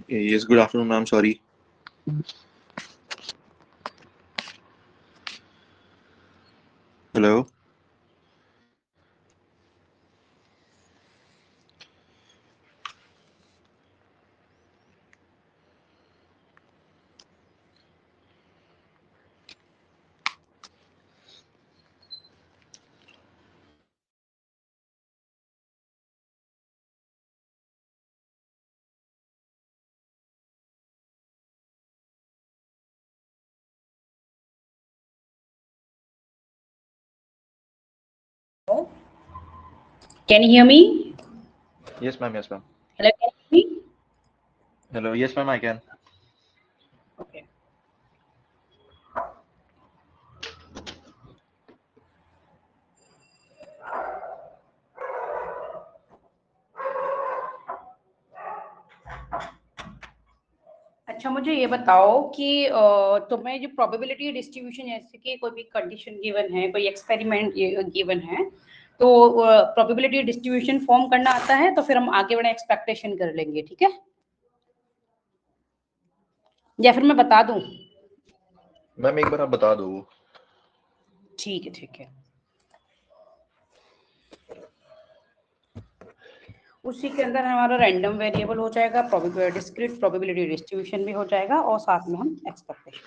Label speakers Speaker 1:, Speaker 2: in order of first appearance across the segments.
Speaker 1: Yes, good afternoon, ma'am. Sorry. Hello.
Speaker 2: Can you hear me?
Speaker 1: Yes, ma'am. Yes, ma'am.
Speaker 2: Hello, can you hear me?
Speaker 1: Hello. Yes, ma'am. I can.
Speaker 2: Okay. अच्छा मुझे ये बताओ कि तुम्हें जो probability distribution जैसे कि कोई भी कंडीशन गिवन है, कोई एक्सपेरिमेंट गिवन है, तो प्रोबेबिलिटी डिस्ट्रीब्यूशन फॉर्म करना आता है, तो फिर हम आगे बढ़े एक्सपेक्टेशन कर लेंगे, ठीक है? या फिर मैं बता दूं?
Speaker 1: मैम एक बार आप बता दो।
Speaker 2: ठीक है, ठीक है। उसी के अंदर हमारा रैंडम वेरिएबल हो जाएगा, प्रोबेबिलिटी डिस्क्रीट प्रोबेबिलिटी डिस्ट्रीब्यूशन भी हो जाएगा और साथ में हम एक्सपेक्टेशन।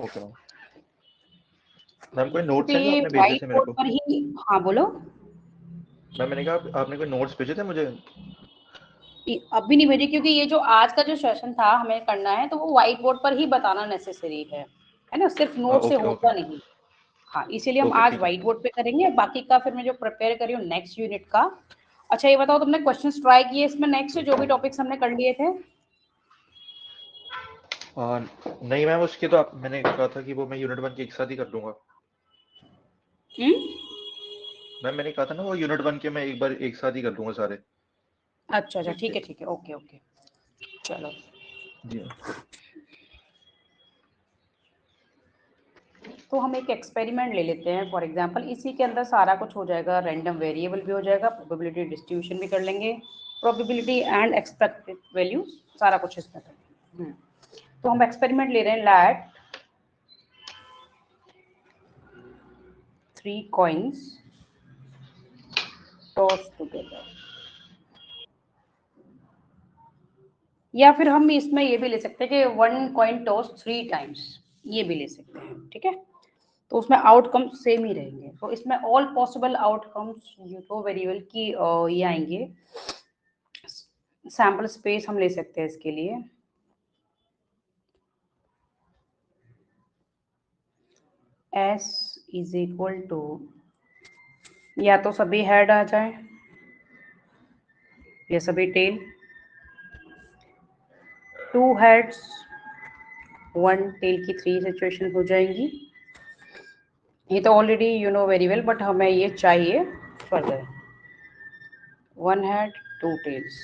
Speaker 1: Okay ma'am. मैम कोई
Speaker 2: क्योंकि
Speaker 1: नोट्स हैं जो
Speaker 2: ये
Speaker 1: आपने भेजे
Speaker 2: व्हाइट
Speaker 1: थे मेरे
Speaker 2: बोर्ड
Speaker 1: को?
Speaker 2: पर ही। हाँ बोलो।
Speaker 1: मैम मैंने कहा आपने कोई नोट्स भेजे थे मुझे?
Speaker 2: अभी नहीं भेजी क्योंकि ये जो आज का जो सेशन था हमें करना है, तो वो व्हाइट बोर्ड पर ही बताना नेसेसरी है ना, सिर्फ नोट से
Speaker 1: ओके ओके
Speaker 2: होगा नहीं। हाँ, इसीलिए हम
Speaker 1: ओके
Speaker 2: आज
Speaker 1: ठीक है।
Speaker 2: व्हाइट बोर्ड पे करेंगे, बाकी का फिर मैं जो प्रिपेयर करी हूँ नेक्स्ट यूनिट का। अच्छा ये बताओ, तुमने क्वेश्चंस ट्राई किए इसमें नेक्स्ट जो भी टॉपिक्स हमने कर लिए थे?
Speaker 1: नहीं मैम, उसके तो आप मैंने कहा था कि वो मैं यूनिट वन के एक साथ ही कर लूंगा।
Speaker 2: हम्म।
Speaker 1: मैम मैंने कहा था ना वो यूनिट वन के मैं एक बार एक साथ ही कर लूंगा सारे।
Speaker 2: अच्छा अच्छा,
Speaker 1: एक
Speaker 2: ठीक
Speaker 1: से।
Speaker 2: है ठीक है, ओके ओके। चलो,
Speaker 1: जी मैम।
Speaker 2: तो हम एक एक्सपेरिमेंट ले लेते हैं फॉर एग्जांपल, इसी के अंदर सारा कुछ हो जाएगा, रैंडम वेरिएबल भी हो जाएगा, प्रोबेबिलिटी डिस्ट्रीब्यूशन भी कर लेंगे, प्रोबेबिलिटी एंड एक्सपेक्टेड वैल्यू, सारा कुछ इसमें कर लेंगे। तो हम एक्सपेरिमेंट ले रहे हैं, लैट 3 coins toss together, या फिर हम इसमें ये भी ले सकते हैं कि 1 coin toss 3 times, ये भी ले सकते हैं, ठीक है? तो उसमें आउटकम सेम ही रहेंगे। तो इसमें ऑल पॉसिबल आउटकम्स जो वेरिएबल की ये आएंगे, सैम्पल स्पेस हम ले सकते हैं इसके लिए। S इज इक्वल टू, या तो सभी हेड आ जाए या सभी टेल, 2 हेड्स 1 टेल की 3 सिचुएशन हो जाएंगी। ये तो already you know very well, but हमें ये चाहिए फर्दर, 1 हेड 2 टेल्स।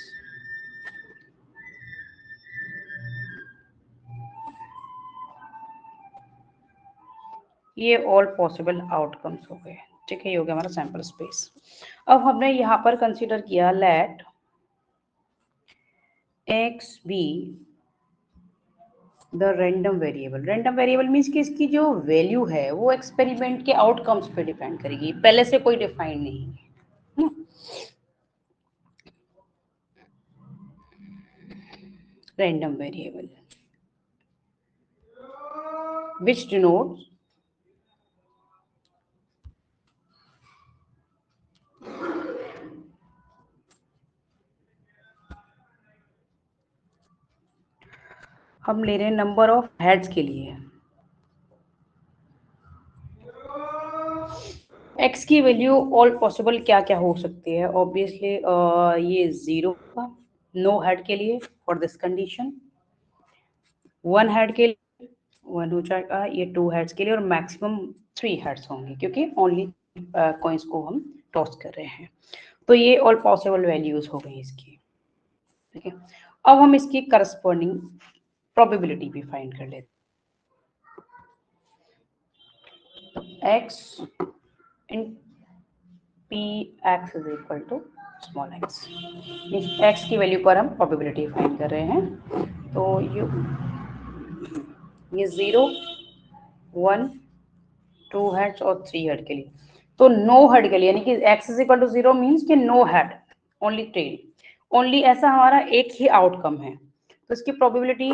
Speaker 2: ये ऑल पॉसिबल आउटकम्स हो गए, ठीक है? ये हो गया हमारा सैंपल स्पेस। अब हमने यहाँ पर कंसीडर किया let x be the random variable. Random variable means कि इसकी जो वैल्यू है वो एक्सपेरिमेंट के आउटकम्स पे डिपेंड करेगी, पहले से कोई डिफाइन नहीं है। रैंडम वेरिएबल विच डिनोट्स हम ले रहे हैं नंबर ऑफ हेड्स के लिए। एक्स की वैल्यू ऑल पॉसिबल क्या क्या हो सकती है? ऑब्वियसली ये जीरो का, नो हेड के लिए फॉर दिस कंडीशन, 1 हेड के लिए 1 हो जाएगा, ये 2 हेड्स के लिए, और मैक्सिमम 3 हेड्स होंगे क्योंकि ओनली कॉइन्स को हम टॉस कर रहे हैं। तो ये ऑल पॉसिबल वैल्यूज हो गई इसकी, ठीक है? अब हम इसकी करस्पॉन्डिंग प्रोबेबिलिटी भी फाइंड कर लेते हैं। X in P x is equal to small x, x की वैल्यू पर हम प्रोबेबिलिटी फाइंड कर रहे हैं। तो ये 0, 1, 2 हेड्स और 3 हेड के लिए, तो नो हेड के लिए, यानी कि x is equal to 0 means कि no head, only tail, only ऐसा हमारा एक ही आउटकम है, तो इसकी प्रोबेबिलिटी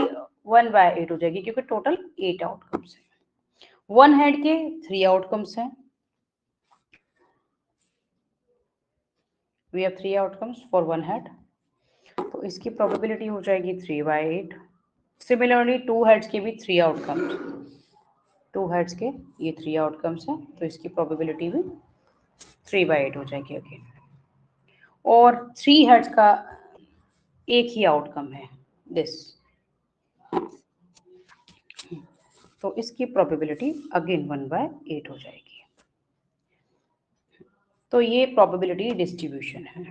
Speaker 2: 1/8 हो जाएगी, क्योंकि टोटल 8 आउटकम्स हैं। 1 हेड के 3 आउटकम्स हैं, we have 3 outcomes for 1 head, तो इसकी प्रोबेबिलिटी हो जाएगी 3/8। सिमिलरली 2 हेड्स के भी 3 आउटकम्स, 2 हेड्स के ये 3 आउटकम्स हैं, तो इसकी प्रोबेबिलिटी भी 3/8 हो जाएगी अगेन। और 3 हेड्स का एक ही आउटकम है दिस, तो इसकी प्रोबेबिलिटी अगेन 1/8 हो जाएगी। तो ये प्रोबेबिलिटी डिस्ट्रीब्यूशन है,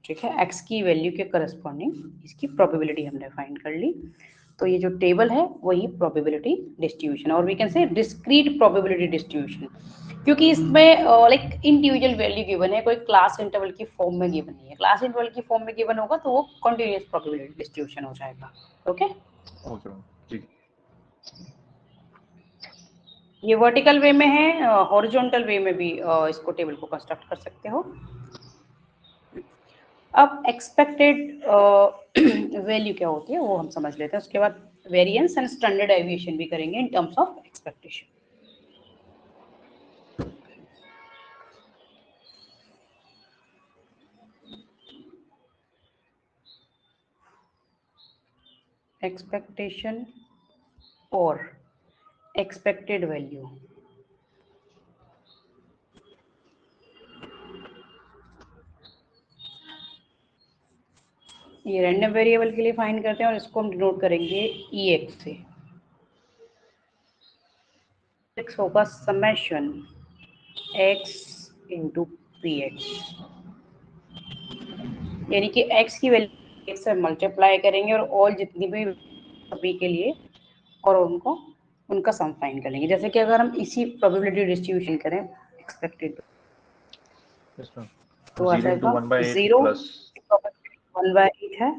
Speaker 2: ठीक है, एक्स की वैल्यू के करस्पॉन्डिंग इसकी प्रोबेबिलिटी हमने फाइंड कर ली। तो ये जो टेबल है वही प्रोबेबिलिटी डिस्ट्रीब्यूशन, और we can say discrete probability distribution, क्योंकि इसमें लाइक इंडिविजुअल वैल्यू गिवन है, कोई क्लास इंटरवल की फॉर्म में गिवन नहीं है। क्लास इंटरवल की फॉर्म में गिवन होगा तो वो कंटीन्यूअस प्रोबेबिलिटी डिस्ट्रीब्यूशन हो जाएगा। ओके,
Speaker 1: ओके मैम, जी।
Speaker 2: ये वर्टिकल वे में है, हॉरिजॉन्टल वे में भी इसको टेबल को कंस्ट्रक्ट कर सकते हो। अब एक्सपेक्टेड वैल्यू क्या होती है वो हम समझ लेते हैं, उसके बाद वेरिएंस एंड स्टैंडर्ड डेविएशन भी करेंगे इन टर्म्स ऑफ एक्सपेक्टेशन। एक्सपेक्टेशन और एक्सपेक्टेड वैल्यू, ये रैंडम वेरिएबल के लिए फाइंड करते हैं और इसको हम डिनोट करेंगे ई एक्स से। एक्स होगा summation x into P x, यानी कि एक्स की वैल्यू एक्स से मल्टीप्लाई करेंगे और ऑल जितनी भी सभी के लिए, और उनको उनका सम फाइंड कर लेंगे। जैसे कि अगर हम इसी प्रोबेबिलिटी डिस्ट्रीब्यूशन करें एक्सपेक्टेड,
Speaker 1: यस मैम,
Speaker 2: तो आ
Speaker 1: 0 into
Speaker 2: जाएगा
Speaker 1: 1/8
Speaker 2: 0
Speaker 1: प्लस
Speaker 2: की प्रोबेबिलिटी 1/8 है,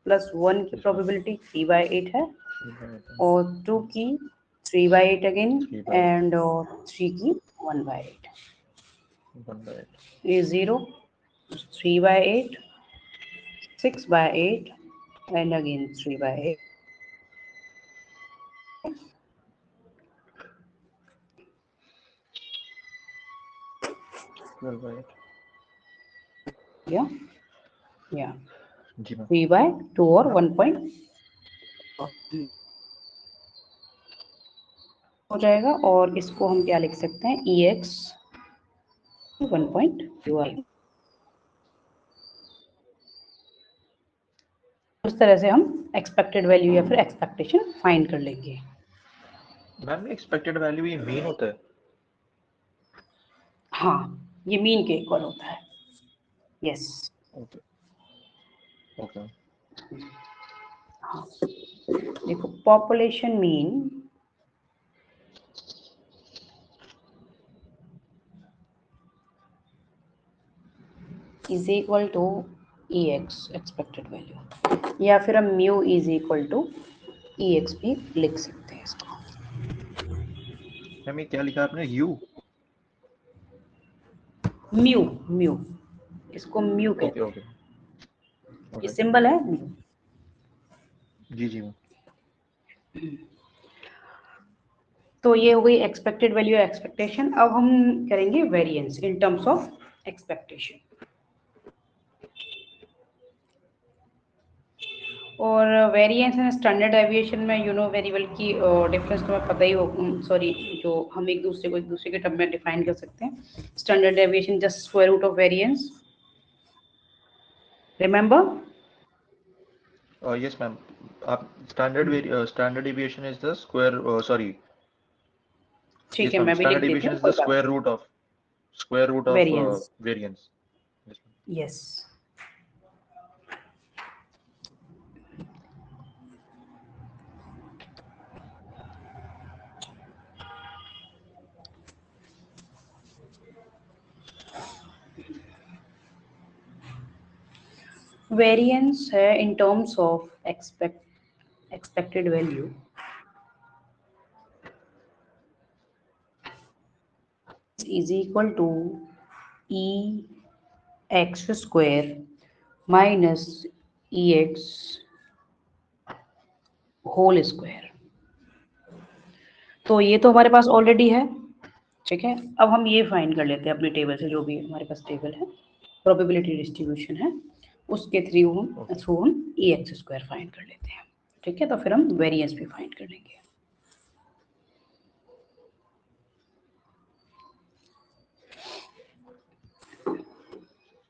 Speaker 2: प्लस 1 की
Speaker 1: यस मैम
Speaker 2: प्रोबेबिलिटी 3/8 है,
Speaker 1: 3/8
Speaker 2: और 2 की 3/8 अगेन,
Speaker 1: 3/8
Speaker 2: एंड 3 की 1/8।
Speaker 1: 1/8
Speaker 2: ये 0, 3/8, 6/8 एंड अगेन 3/8।
Speaker 1: 12/8
Speaker 2: या या
Speaker 1: जी मैम।
Speaker 2: 3/2 और 1 हो जाएगा, और इसको हम क्या लिख सकते हैं, ई एक्स 1.2। उस तरह से हम एक्सपेक्टेड वैल्यू या फिर एक्सपेक्टेशन फाइंड कर लेंगे।
Speaker 1: मैम ये एक्सपेक्टेड वैल्यू ये मीन होता है?
Speaker 2: हाँ, ये मीन के इक्वल होता है। यस,
Speaker 1: ओके ओके
Speaker 2: हाँ, देखो population mean is equal to E x expected value, या फिर हम mu is equal to E x भी लिख सकते हैं इसको।
Speaker 1: मैम ये क्या लिखा आपने, यू?
Speaker 2: म्यू, म्यू, इसको म्यू
Speaker 1: ओके
Speaker 2: कहते हैं,
Speaker 1: ओके
Speaker 2: ये
Speaker 1: ओके
Speaker 2: सिंबल है म्यू।
Speaker 1: जी जी मैम।
Speaker 2: तो ये हो गई एक्सपेक्टेड वैल्यू एक्सपेक्टेशन। अब हम करेंगे variance in terms of expectation. और वेरिएंस एंड स्टैंडर्ड डेविएशन में यू नो वेरिएबल की डिफरेंस तुम्हें पता ही हो, सॉरी, जो हम एक दूसरे को एक दूसरे के टर्म में डिफाइन कर सकते हैं। Standard deviation just square root of variance, remember?
Speaker 1: Yes ma'am, आप standard deviation is the square, sorry,
Speaker 2: ठीक
Speaker 1: यस
Speaker 2: है,
Speaker 1: मैम,
Speaker 2: मैं भी लिख
Speaker 1: स्टैंडर्ड
Speaker 2: देती
Speaker 1: डेविएशन
Speaker 2: हूँ,
Speaker 1: इज द
Speaker 2: कोई बात
Speaker 1: स्क्वायर रूट
Speaker 2: नहीं।
Speaker 1: Of
Speaker 2: variance,
Speaker 1: variance.
Speaker 2: Yes. Variance है in terms of expected value is equal to E X square minus E X whole square. तो ये तो हमारे पास ऑलरेडी है, ठीक है। अब हम ये फाइंड कर लेते हैं अपनी टेबल से, जो भी हमारे पास टेबल है, प्रोबेबिलिटी डिस्ट्रीब्यूशन है, उसके थ्रू हम ई एक्स स्क्वायर फाइंड कर लेते हैं, ठीक है। तो फिर हम वेरिएंस भी फाइंड कर लेंगे।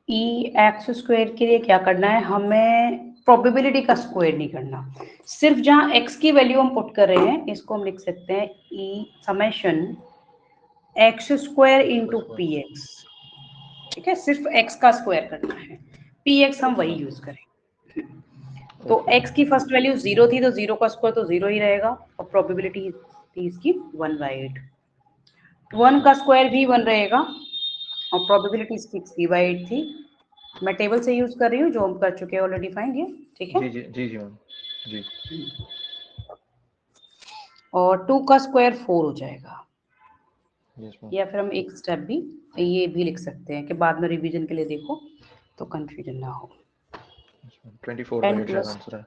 Speaker 2: ई एक्स स्क्वायर के लिए क्या करना है, हमें प्रोबेबिलिटी का स्क्वायर नहीं करना, सिर्फ जहां एक्स की वैल्यू हम पुट कर रहे हैं, इसको हम लिख सकते हैं E summation X square into P X, ठीक है। सिर्फ एक्स का स्क्वायर करना है, पी एक्स हम वही यूज करेंगे। तो एक्स की फर्स्ट वैल्यू 0 थी, तो 0 का स्क्वायर तो 0 ही रहेगा, और प्रोबेबिलिटी थी इसकी 1/8। 1 का स्क्वायर भी 1 रहेगा, और प्रोबेबिलिटी इसकी 3/8 थी। मैं टेबल से यूज कर रही हूँ, जो हम कर चुके हैं ऑलरेडी फाइंड, ये ठीक है।
Speaker 1: जी जी जी जी मैम जी।
Speaker 2: और 2 का स्क्वायर 4 हो जाएगा।
Speaker 1: Yes ma'am.
Speaker 2: या फिर हम एक स्टेप भी ये भी लिख सकते हैं कि बाद में रिवीजन के लिए देखो तो कंफ्यूजन ना हो।
Speaker 1: 24/8
Speaker 2: 10
Speaker 1: शायद
Speaker 2: प्लस
Speaker 1: आंसर है।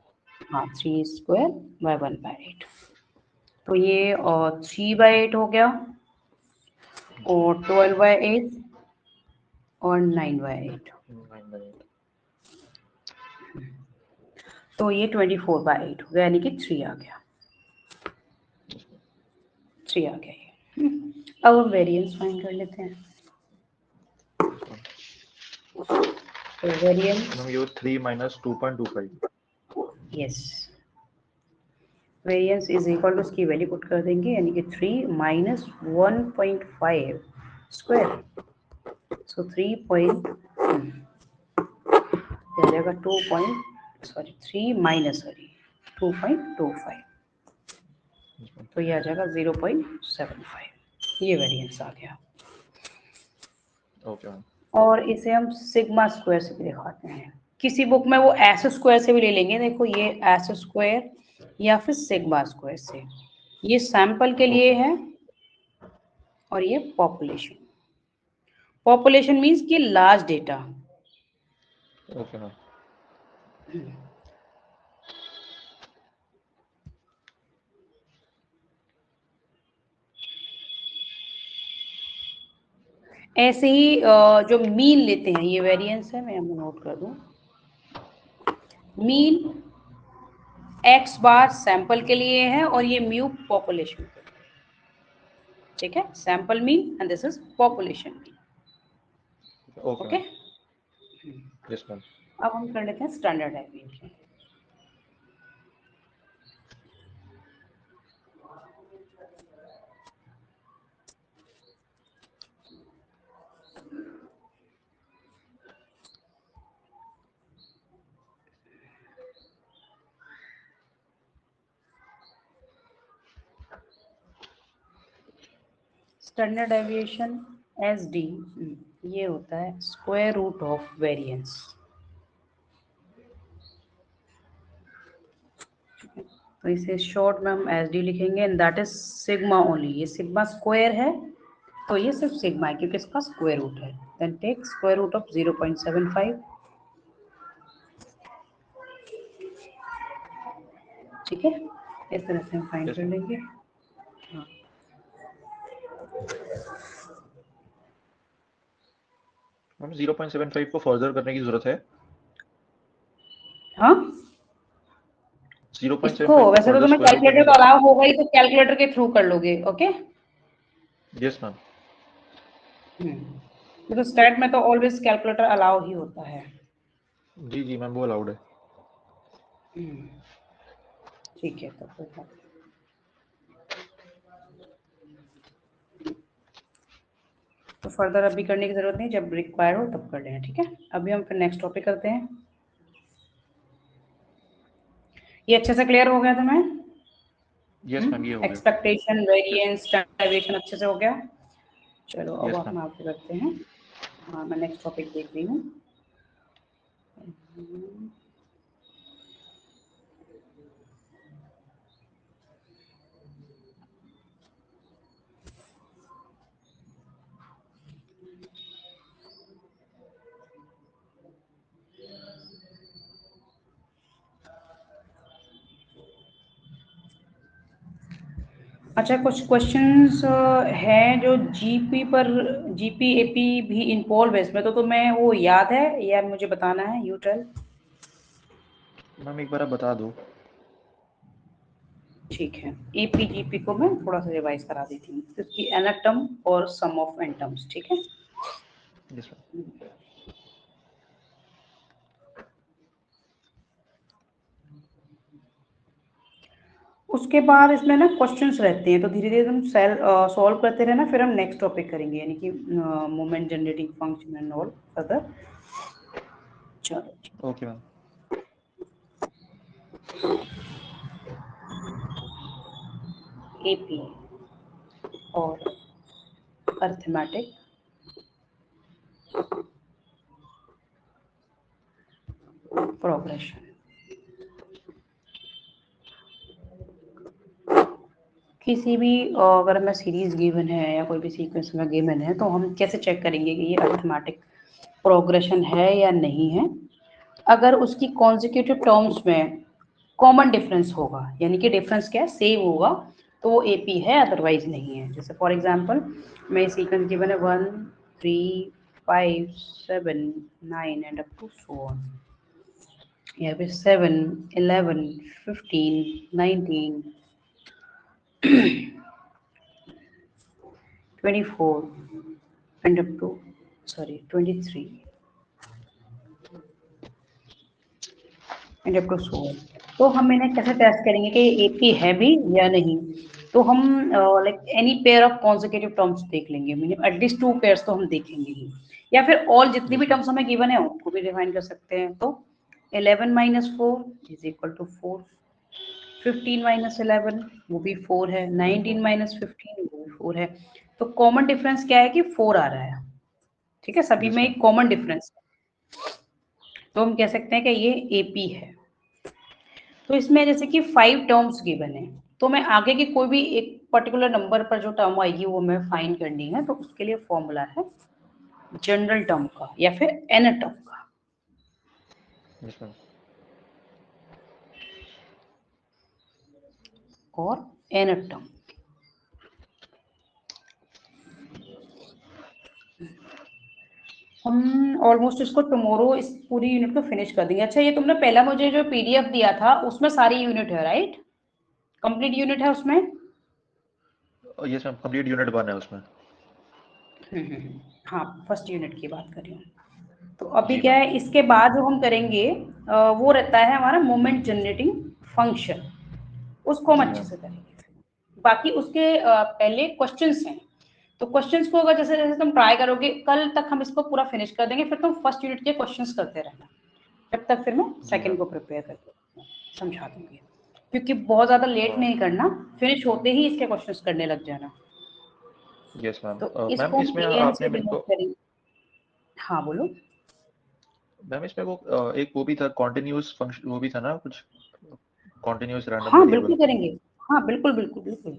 Speaker 2: हाँ 3 स्क्वायर बाय 1/8, तो ये और 3/8 हो गया, और 12/8 और 9/8,
Speaker 1: 9/8।
Speaker 2: तो ये 24/8 हो गया, यानी कि 3 आ गया, 3 आ गया ये। अब हम वेरिएंस फाइंड कर लेते हैं। तो वेरिएंस,
Speaker 1: मैम ये 3 - 2.25।
Speaker 2: Yes, variance is equal to उसकी वैल्यू पुट कर देंगे, यानी कि 3 माइनस 1.5 स्क्वायर, सो 3 पॉइंट जाएगा 3 माइनस 2.25, तो ये आ जाएगा 0.75, ये वेरिएंस आ गया।
Speaker 1: Okay ma'am.
Speaker 2: और इसे हम सिग्मा स्क्वायर से भी दिखाते हैं, किसी बुक में वो एस स्क्वायर से भी ले लेंगे, देखो ये एस स्क्वायर या फिर सिग्मा स्क्वायर से, ये सैंपल के लिए है, और ये पॉपुलेशन। पॉपुलेशन मींस कि लार्ज डेटा।
Speaker 1: Okay ma'am.
Speaker 2: ऐसे ही जो मीन लेते हैं, ये वेरिएंस है, मैं नोट कर दूं, मीन एक्स बार सैंपल के लिए है, और ये म्यू पॉपुलेशन के लिए, ठीक है। Sample mean and this is population mean,
Speaker 1: okay
Speaker 2: okay.
Speaker 1: Ma'am. Yes ma'am.
Speaker 2: अब हम कर लेते हैं standard deviation. Standard deviation S D, ये होता है स्क्वायर रूट ऑफ वेरिएंस, तो इसे शॉर्ट में हम एस डी लिखेंगे, and that is sigma only. ये सिग्मा स्क्वायर है, तो ये सिर्फ सिग्मा है क्योंकि इसका स्क्वायर रूट है। Then take square root of 0.75, ठीक है। इस तरह से हम फाइंड
Speaker 1: यस
Speaker 2: कर
Speaker 1: मैम।
Speaker 2: लेंगे। हाँ,
Speaker 1: मैम 0.75 को फर्दर करने की जरूरत है।
Speaker 2: हाँ, इसको
Speaker 1: 0.75 को
Speaker 2: वैसे तो
Speaker 1: फर्दर
Speaker 2: तुम्हें
Speaker 1: स्क्वायर आउट करने
Speaker 2: कैलकुलेटर
Speaker 1: की
Speaker 2: तो
Speaker 1: जरूरत
Speaker 2: अलाउ होगा ही, तो कैलकुलेटर के थ्रू कर लोगे, ओके।
Speaker 1: है। Yes ma'am.
Speaker 2: तो स्टैट में तो ऑलवेज कैलकुलेटर अलाउ ही होता है।
Speaker 1: जी जी मैम वो अलाउड है।
Speaker 2: ठीक है, तो कोई बात नहीं। तो फर्दर अभी करने की जरूरत नहीं, जब रिक्वायर हो तब कर लेना, ठीक है। अभी हम फिर नेक्स्ट टॉपिक करते हैं। ये अच्छे से क्लियर हो गया तुम्हें?
Speaker 1: यस मैम ये हो गया।
Speaker 2: एक्सपेक्टेशन, वेरिएंस, स्टैंडर्डाइजेशन अच्छे से हो गया। चलो अब
Speaker 1: यस मैम।
Speaker 2: हम आगे करते हैं। हाँ, मैं नेक्स्ट टॉपिक देख रही हूँ। अच्छा, कुछ क्वेश्चंस हैं जो जीपी पर, जीपी एपी भी इन्वॉल्व है इसमें, तो तुम्हें वो याद है या मुझे बताना है? You tell.
Speaker 1: मैम एक बार आप बता दो।
Speaker 2: ठीक है, एपी जीपी को मैं थोड़ा सा रिवाइज करा देती हूँ, क्योंकि एनाटम और सम ऑफ एटम्स, ठीक है।
Speaker 1: Yes ma'am.
Speaker 2: उसके बाद इसमें ना क्वेश्चंस रहते हैं, तो धीरे धीरे हम सॉल्व करते रहना, फिर हम नेक्स्ट टॉपिक करेंगे, यानी कि moment generating function and all further. चलो,
Speaker 1: ओके मैम।
Speaker 2: एपी और अर्थमेटिक प्रोग्रेशन। किसी भी अगर हमें सीरीज गिवन है या कोई भी सीक्वेंस में गिवन है, तो हम कैसे चेक करेंगे कि ये अरिथमेटिक प्रोग्रेशन है या नहीं है? अगर उसकी कॉन्जिक्यूटिव टर्म्स में कॉमन डिफरेंस होगा, यानी कि डिफरेंस क्या है, सेम होगा, तो वो एपी है, अदरवाइज नहीं है। जैसे फॉर एग्जांपल मैं सीक्वेंस गिवन है 1 3 5 7 9 and up to so on, यहाँ पे 7 11 15 19 24 and up to 23 and up to so on। तो हम इन्हें कैसे टेस्ट करेंगे कि एपी है भी या नहीं? तो हम like any pair of consecutive terms देख लेंगे, मिनिमम एटलीस्ट 2 पेयर्स तो हम देखेंगे ही, या फिर ऑल जितनी भी
Speaker 1: यस मैम।
Speaker 2: टर्म्स हमें गिवन है उनको भी डिफाइन कर सकते हैं। तो 11 minus 4 is equal to 4, 15 minus 11 वो भी 4 है, 19 माइनस 15 वो भी 4 है। तो कॉमन डिफरेंस क्या है कि 4 आ रहा है, ठीक है, सभी
Speaker 1: यस
Speaker 2: में
Speaker 1: मैम।
Speaker 2: एक कॉमन डिफरेंस है, तो हम कह सकते हैं कि ये एपी है। तो इसमें जैसे कि 5 टर्म्स गिवन है, तो मैं आगे की कोई भी एक पर्टिकुलर नंबर पर जो टर्म आएगी वो हमें फाइंड करनी है, तो उसके लिए फॉर्मूला है जनरल टर्म का या फिर एन टर्म का।
Speaker 1: Yes ma'am.
Speaker 2: और एन टर्म हम ऑलमोस्ट इसको टुमारो इस पूरी यूनिट को फिनिश कर देंगे। अच्छा, ये तुमने पहला मुझे जो पीडीएफ दिया था उसमें सारी यूनिट है, राइट? कंप्लीट यूनिट है उसमें?
Speaker 1: यस मैम, कंप्लीट यूनिट 1 है उसमें।
Speaker 2: हाँ, फर्स्ट यूनिट की बात कर रही हूँ। तो अभी
Speaker 1: जी
Speaker 2: क्या
Speaker 1: मैम।
Speaker 2: है, इसके बाद जो हम करेंगे वो रहता है हमारा मोमेंट जनरेटिंग फंक्शन, उसको हम
Speaker 1: जी
Speaker 2: अच्छे
Speaker 1: मैम।
Speaker 2: से करेंगे। बाकी उसके पहले क्वेश्चंस हैं, तो क्वेश्चंस को अगर जैसे जैसे तुम ट्राई करोगे, कल तक हम इसको पूरा फिनिश कर देंगे, फिर तुम फर्स्ट यूनिट के क्वेश्चंस करते रहना, जब तक फिर मैं
Speaker 1: जी
Speaker 2: सेकंड
Speaker 1: मैम।
Speaker 2: को प्रिपेयर करके समझा दूंगी। क्योंकि बहुत ज्यादा लेट नहीं करना, फिनिश होते ही इसके क्वेश्चंस करने लग जाना।
Speaker 1: Yes ma'am.
Speaker 2: तो
Speaker 1: मैम
Speaker 2: इसको हम
Speaker 1: इसमें
Speaker 2: ए एन से
Speaker 1: आपने मेरे
Speaker 2: डिनोट
Speaker 1: को,
Speaker 2: करेंगे। हाँ बोलो।
Speaker 1: मैम इसमें वो एक वो भी था कॉन्टिन्यूस फंक्शन, वो भी था ना कुछ, कॉन्टिन्यूस रैंडम
Speaker 2: हाँ
Speaker 1: वेरिएबल।
Speaker 2: बिल्कुल करेंगे। हाँ बिल्कुल बिल्कुल बिल्कुल।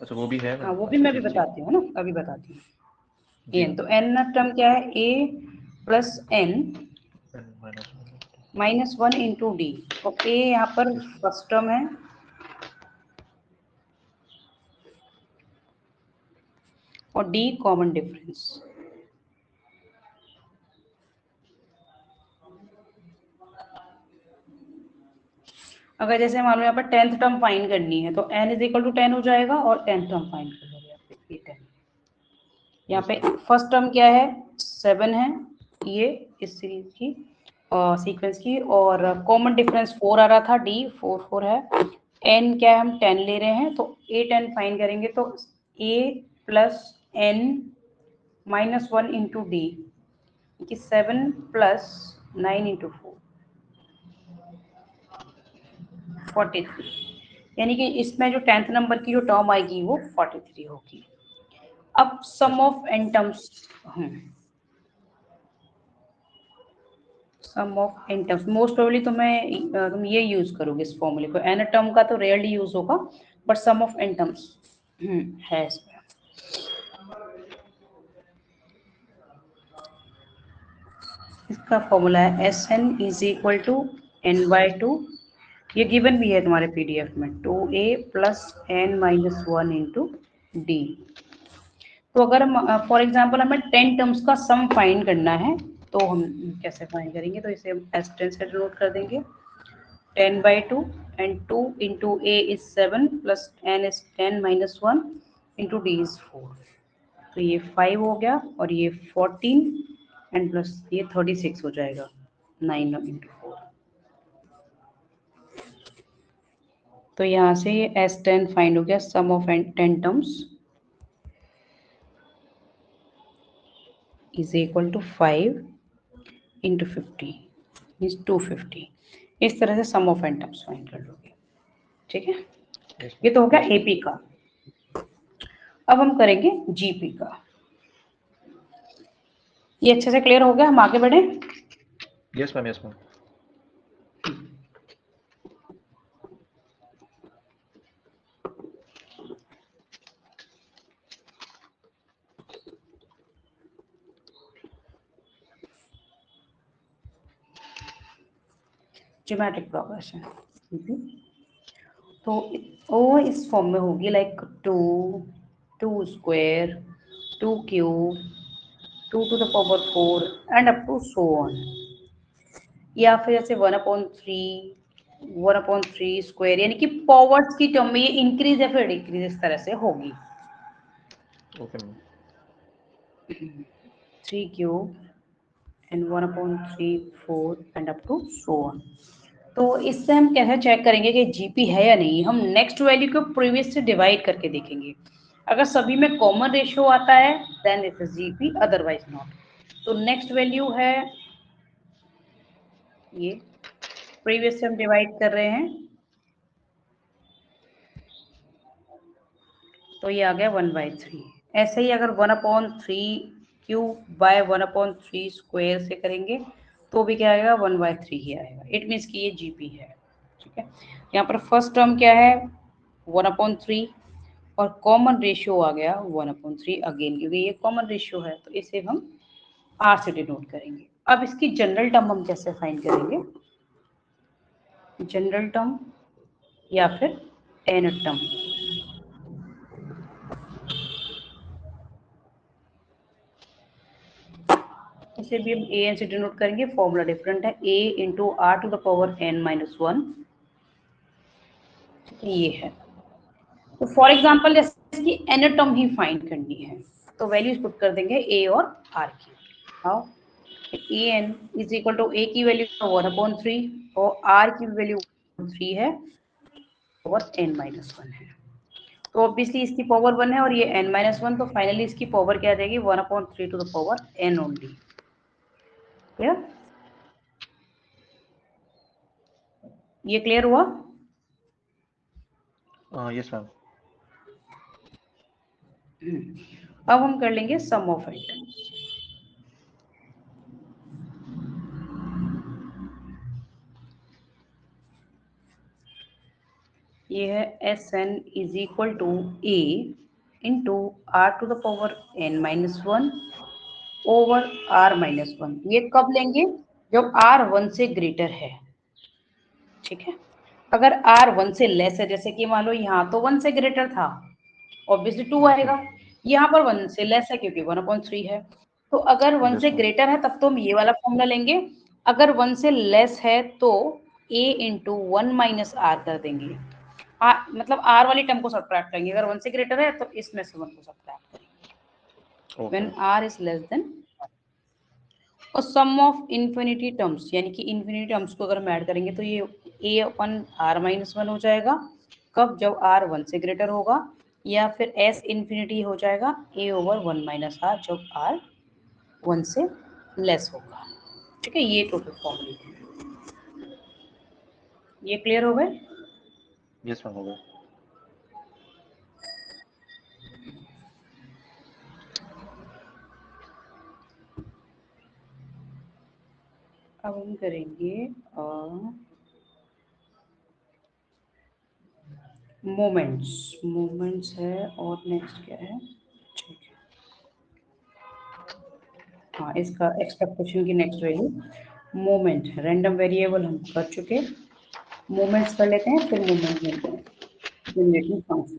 Speaker 1: अच्छा वो भी है
Speaker 2: हाँ,
Speaker 1: मैम,
Speaker 2: वो भी
Speaker 1: अच्छा
Speaker 2: मैं भी
Speaker 1: ठीक ठीक।
Speaker 2: बताती हूँ ना, अभी बताती हूँ।
Speaker 1: जी
Speaker 2: एन,
Speaker 1: मैम।
Speaker 2: तो एन टर्म क्या है, a plus n
Speaker 1: minus.
Speaker 2: Minus 1 into d. और ए यहाँ पर फर्स्ट टर्म है, और डी कॉमन डिफरेंस। अगर जैसे मान लो यहाँ पर 10th टर्म फाइंड करनी है, तो n इज इक्वल टू 10 हो जाएगा, और 10th टर्म फाइंड कर लोगे यहाँ पे, ये 10। यहाँ
Speaker 1: यस
Speaker 2: पे
Speaker 1: मैम।
Speaker 2: फर्स्ट टर्म क्या है, 7 है, ये इस सीरीज की सीक्वेंस की, और कॉमन डिफरेंस 4 आ रहा था, डी 4 4 है। n क्या है, हम 10 ले रहे हैं, तो a 10 फाइंड करेंगे, तो a plus n minus 1 into D, कि 7 प्लस 9 इंटू 43, यानी कि इसमें जो 10th नंबर की जो टर्म आएगी वो 43 होगी। अब sum
Speaker 1: yes ma'am.
Speaker 2: Of n terms, sum of n terms, most probably तुम ये यूज करोगे इस फॉर्मूले को, एन टर्म का तो रेयरली यूज होगा, but sum of n terms है इसमें। इसका फॉर्मूला है s n is equal to n by two, ये गिवन भी है तुम्हारे पीडीएफ में, 2a plus n minus one into d. तो अगर फॉर एग्जाम्पल हमें 10 टर्म्स का सम फाइंड करना है तो हम कैसे फाइंड करेंगे, तो इसे हम एस 10 से डिनोट कर देंगे, 10 by two and 2 into a is 7 plus n is 10 minus one into d is 4, तो ये 5 हो गया और ये 14 एंड प्लस ये 36 हो जाएगा, 9 इंटू 4। तो यहाँ से ये एस 10 फाइंड हो गया, sum of 10 terms is equal to 5 into 50 means 250। इस तरह से sum of n terms find कर लोगे, ठीक है।
Speaker 1: Yes,
Speaker 2: ये तो हो गया
Speaker 1: yes,
Speaker 2: एपी का। अब हम करेंगे जीपी का। ये अच्छे से क्लियर हो गया, हम आगे बढ़े।
Speaker 1: yes ma'am, yes ma'am.
Speaker 2: Geometric progression, तो वो इस फॉर्म में होगी like 2 square 2 cube 2 to the power 4 and up to so on, या फिर जैसे 1/3 स्क्वायर, यानी कि पावर्स की टर्म में ये इंक्रीज या फिर डिक्रीज इस तरह से होगी।
Speaker 1: Okay ma'am.
Speaker 2: 3 cube and 1/3 4 and up to so on. तो इससे हम कैसे चेक करेंगे कि जीपी है या नहीं, हम नेक्स्ट वैल्यू को प्रीवियस से डिवाइड करके देखेंगे। अगर सभी में कॉमन रेशियो आता है then it is GP, otherwise not. तो नेक्स्ट वैल्यू है ये, प्रीवियस से हम डिवाइड कर रहे हैं, तो ये आ गया 1/3। ऐसे ही अगर 1/3 क्यूब बाय 1/3 स्क्वायर से करेंगे तो भी क्या आएगा, 1/3 ही आएगा। इट मीन्स कि ये जीपी है, ठीक है। यहाँ पर फर्स्ट टर्म क्या है, 1/3, और कॉमन रेशियो आ गया 1/3 अगेन, क्योंकि ये कॉमन रेशियो है तो इसे हम आर से डिनोट करेंगे। अब इसकी जनरल टर्म हम कैसे फाइंड करेंगे, जनरल टर्म या फिर एन टर्म। इसे भी हम ए एन से डिनोट करेंगे, फॉर्मूला डिफरेंट है, a into r to the power n minus one, ये है। तो फॉर एग्जाम्पल जैसे कि एन टर्म ही फाइंड करनी है तो वैल्यूज पुट कर देंगे ए और आर की। How, a n is equal to a की वैल्यू 1/3 और आर की वैल्यू 3 है और एन माइनस वन है, तो ऑब्वियसली इसकी पावर 1 है और ये एन माइनस वन, तो फाइनली इसकी पावर क्या आ जाएगी, 1/3 to the power n only. Clear, ये क्लियर हुआ।
Speaker 1: Yes ma'am.
Speaker 2: अब हम कर लेंगे सम ऑफ इट। ये है s n is equal to a into r to the power n minus one over r minus one. ये कब लेंगे, जब आर 1 से ग्रेटर है, ठीक है। अगर आर 1 से लेस है, जैसे कि मान लो यहाँ तो 1 से ग्रेटर था, ऑब्वियसली 2
Speaker 1: यस
Speaker 2: आएगा।
Speaker 1: मैम।
Speaker 2: यहाँ पर 1 से लेस है क्योंकि 1/3 है। तो अगर 1
Speaker 1: यस
Speaker 2: से
Speaker 1: मैम।
Speaker 2: ग्रेटर है तब तो हम ये वाला फॉर्मूला लेंगे, अगर 1 से लेस है तो a इंटू 1 माइनस आर कर देंगे। मतलब आर वाली टर्म को सब्ट्रैक्ट करेंगे, अगर 1 से ग्रेटर है तो इसमें से 1 को सब्ट्रैक्ट करेंगे
Speaker 1: okay
Speaker 2: when
Speaker 1: ma'am.
Speaker 2: R is less than. और सम ऑफ इन्फिनिटी टर्म्स, यानी कि इन्फिनिटी टर्म्स को अगर हम ऐड करेंगे तो ये a अपन आर माइनस वन हो जाएगा, कब, जब आर 1 से ग्रेटर होगा, या फिर s इन्फिनिटी हो जाएगा a ओवर 1 माइनस आर जब आर 1 से लेस होगा, ठीक है। ये टोटल फॉर्मूले, ये क्लियर हो गए।
Speaker 1: यस मैम, हो गया।
Speaker 2: अब हम करेंगे मोमेंट्स है और नेक्स्ट क्या है, ठीक है, हाँ इसका एक्सपेक्टेशन की नेक्स्ट वैल्यू मोमेंट है। रैंडम वेरिएबल हम कर चुके, मोमेंट्स कर लेते हैं, फिर moment generating function.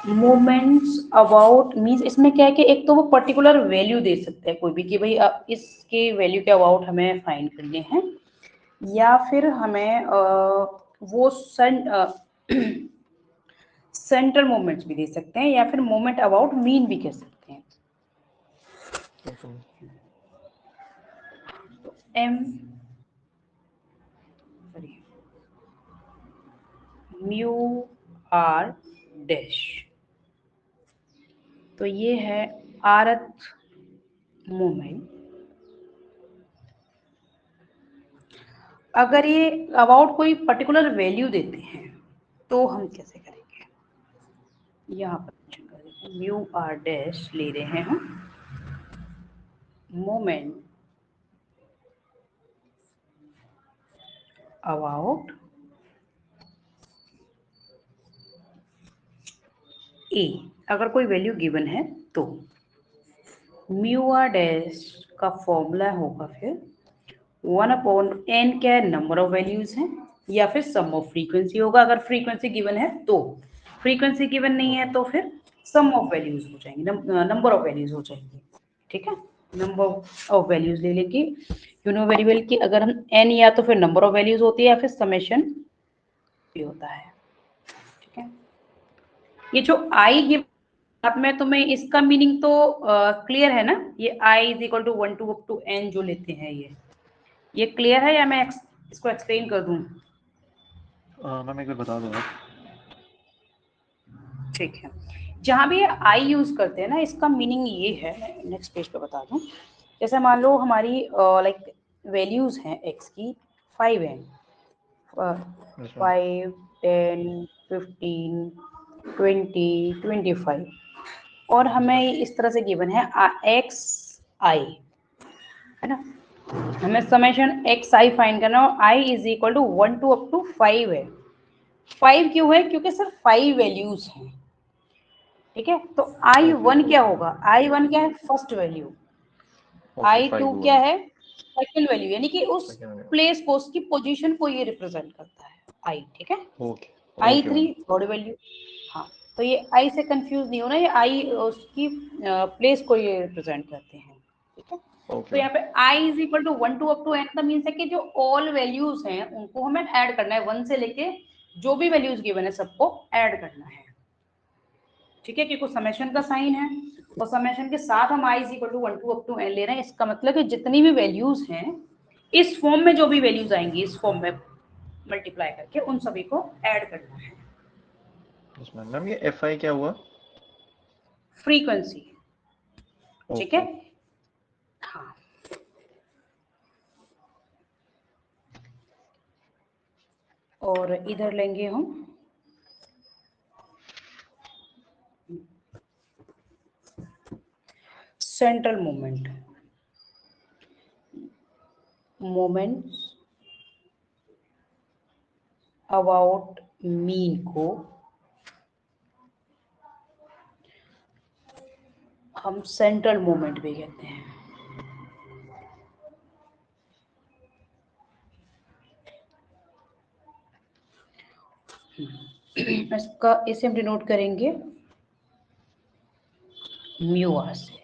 Speaker 2: Moments about means इसमें क्या है कि एक तो वो पर्टिकुलर वैल्यू दे सकते हैं कोई भी कि भाई इसके वैल्यू के अबाउट हमें फाइंड करने हैं, या फिर हमें वो सेंट्रल मोमेंट्स भी दे सकते हैं, या फिर मोमेंट अबाउट मीन भी कह सकते हैं। एम म्यू आर डैश, तो ये है आरथ मोमेंट। अगर ये अबाउट कोई पर्टिकुलर वैल्यू देते हैं तो हम कैसे करेंगे, यहाँ पर मेंशन कर देते हैं म्यू आर डैश ले रहे हैं हम मोमेंट अबाउट ए, अगर कोई वैल्यू गिवन है तो म्यू आर डैश का फॉर्मूला होगा फिर 1/n, क्या है नंबर ऑफ वैल्यूज हैं, या फिर सम ऑफ फ्रीक्वेंसी होगा अगर फ्रीक्वेंसी गिवन है तो, फ्रीक्वेंसी गिवन नहीं है तो फिर सम ऑफ वैल्यूज हो जाएंगी, नंबर ऑफ वैल्यूज हो जाएंगी, ठीक है। नंबर ऑफ वैल्यूज ले लेंगे यूनो वेरिएबल की, अगर हम n या तो फिर नंबर ऑफ वैल्यूज होती है या फिर समेशन भी होता है, ठीक है। ये जो i गिव अब मैं तुम्हें इसका मीनिंग तो क्लियर है ना, ये i is equal to 1 to up to n जो लेते हैं ये क्लियर है या मैं इसको एक्सप्लेन कर दूं?
Speaker 1: मैम एक बार बता दो आप।
Speaker 2: ठीक है, जहां भी आई यूज करते हैं ना इसका मीनिंग ये है, नेक्स्ट पेज पे बता दूं। जैसे मान लो हमारी लाइक वैल्यूज हैं x की 5 है, 5 10 15 20 25, और हमें इस तरह से गिवन है x i, है ना, हमें समेशन x i फाइंड करना है और i is equal to 1 to up to 5 है। 5 क्यों है, क्योंकि सिर्फ 5 वैल्यूज हैं, ठीक है। तो I1 क्या होगा, I1 क्या है फर्स्ट वैल्यू, I2 क्या है सेकंड वैल्यू, यानी कि उस प्लेस को उसकी पोजीशन को ये रिप्रेजेंट करता है I, ठीक है। I3 थर्ड वैल्यू, हाँ तो ये I से कंफ्यूज नहीं होना, ये I उसकी प्लेस को ये रिप्रेजेंट करते हैं, ठीक है। तो यहाँ पे I is equal to 1 to up to n का मीन्स है कि जो ऑल वैल्यूज हैं उनको हमें ऐड करना है, 1 से लेके जो भी वैल्यूज गिवन है सबको ऐड करना है, ठीक है, क्योंकि समेशन का साइन है और समेशन के साथ हम i is equal to 1 to up to n ले रहे हैं। इसका मतलब कि जितनी भी वैल्यूज हैं इस फॉर्म में, जो भी वैल्यूज आएंगी इस फॉर्म में मल्टीप्लाई करके उन सभी को ऐड करना है।
Speaker 1: मैम ये fi क्या हुआ,
Speaker 2: फ्रीक्वेंसी, ठीक है, हाँ। और इधर लेंगे हम central moment, moments about mean को हम सेंट्रल मोमेंट भी कहते हैं। इसका इसे हम डिनोट करेंगे म्यू आर से,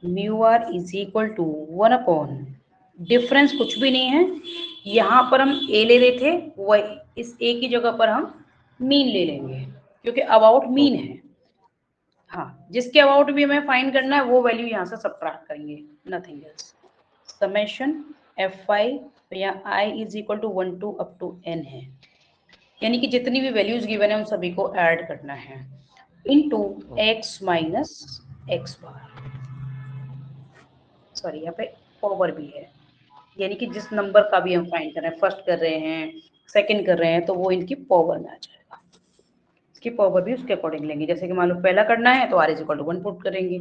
Speaker 2: mu r is equal to 1 upon difference कुछ भी नहीं है, यहाँ पर हम ए ले रहे थे, वही इस ए की जगह पर हम मीन ले लेंगे क्योंकि अबाउट मीन है। हाँ, जिसके अबाउट भी हमें फाइंड करना है वो वैल्यू यहाँ से सबट्रैक्ट करेंगे, nothing else. Summation F i, तो यहाँ i is equal to 1 to up to n है, यानी कि जितनी भी वैल्यूज गिवन है उन सभी को ऐड करना है इनटू x माइनस एक्स बार। सॉरी, यहाँ पे पावर भी है, यानी कि जिस नंबर का भी हम फाइंड कर रहे हैं, फर्स्ट कर रहे हैं, सेकंड कर रहे हैं, तो वो इनकी पावर में आ जाएगा। इसकी पावर भी उसके अकॉर्डिंग लेंगे, जैसे कि मान लो पहला करना है तो r is equal to 1 put करेंगे,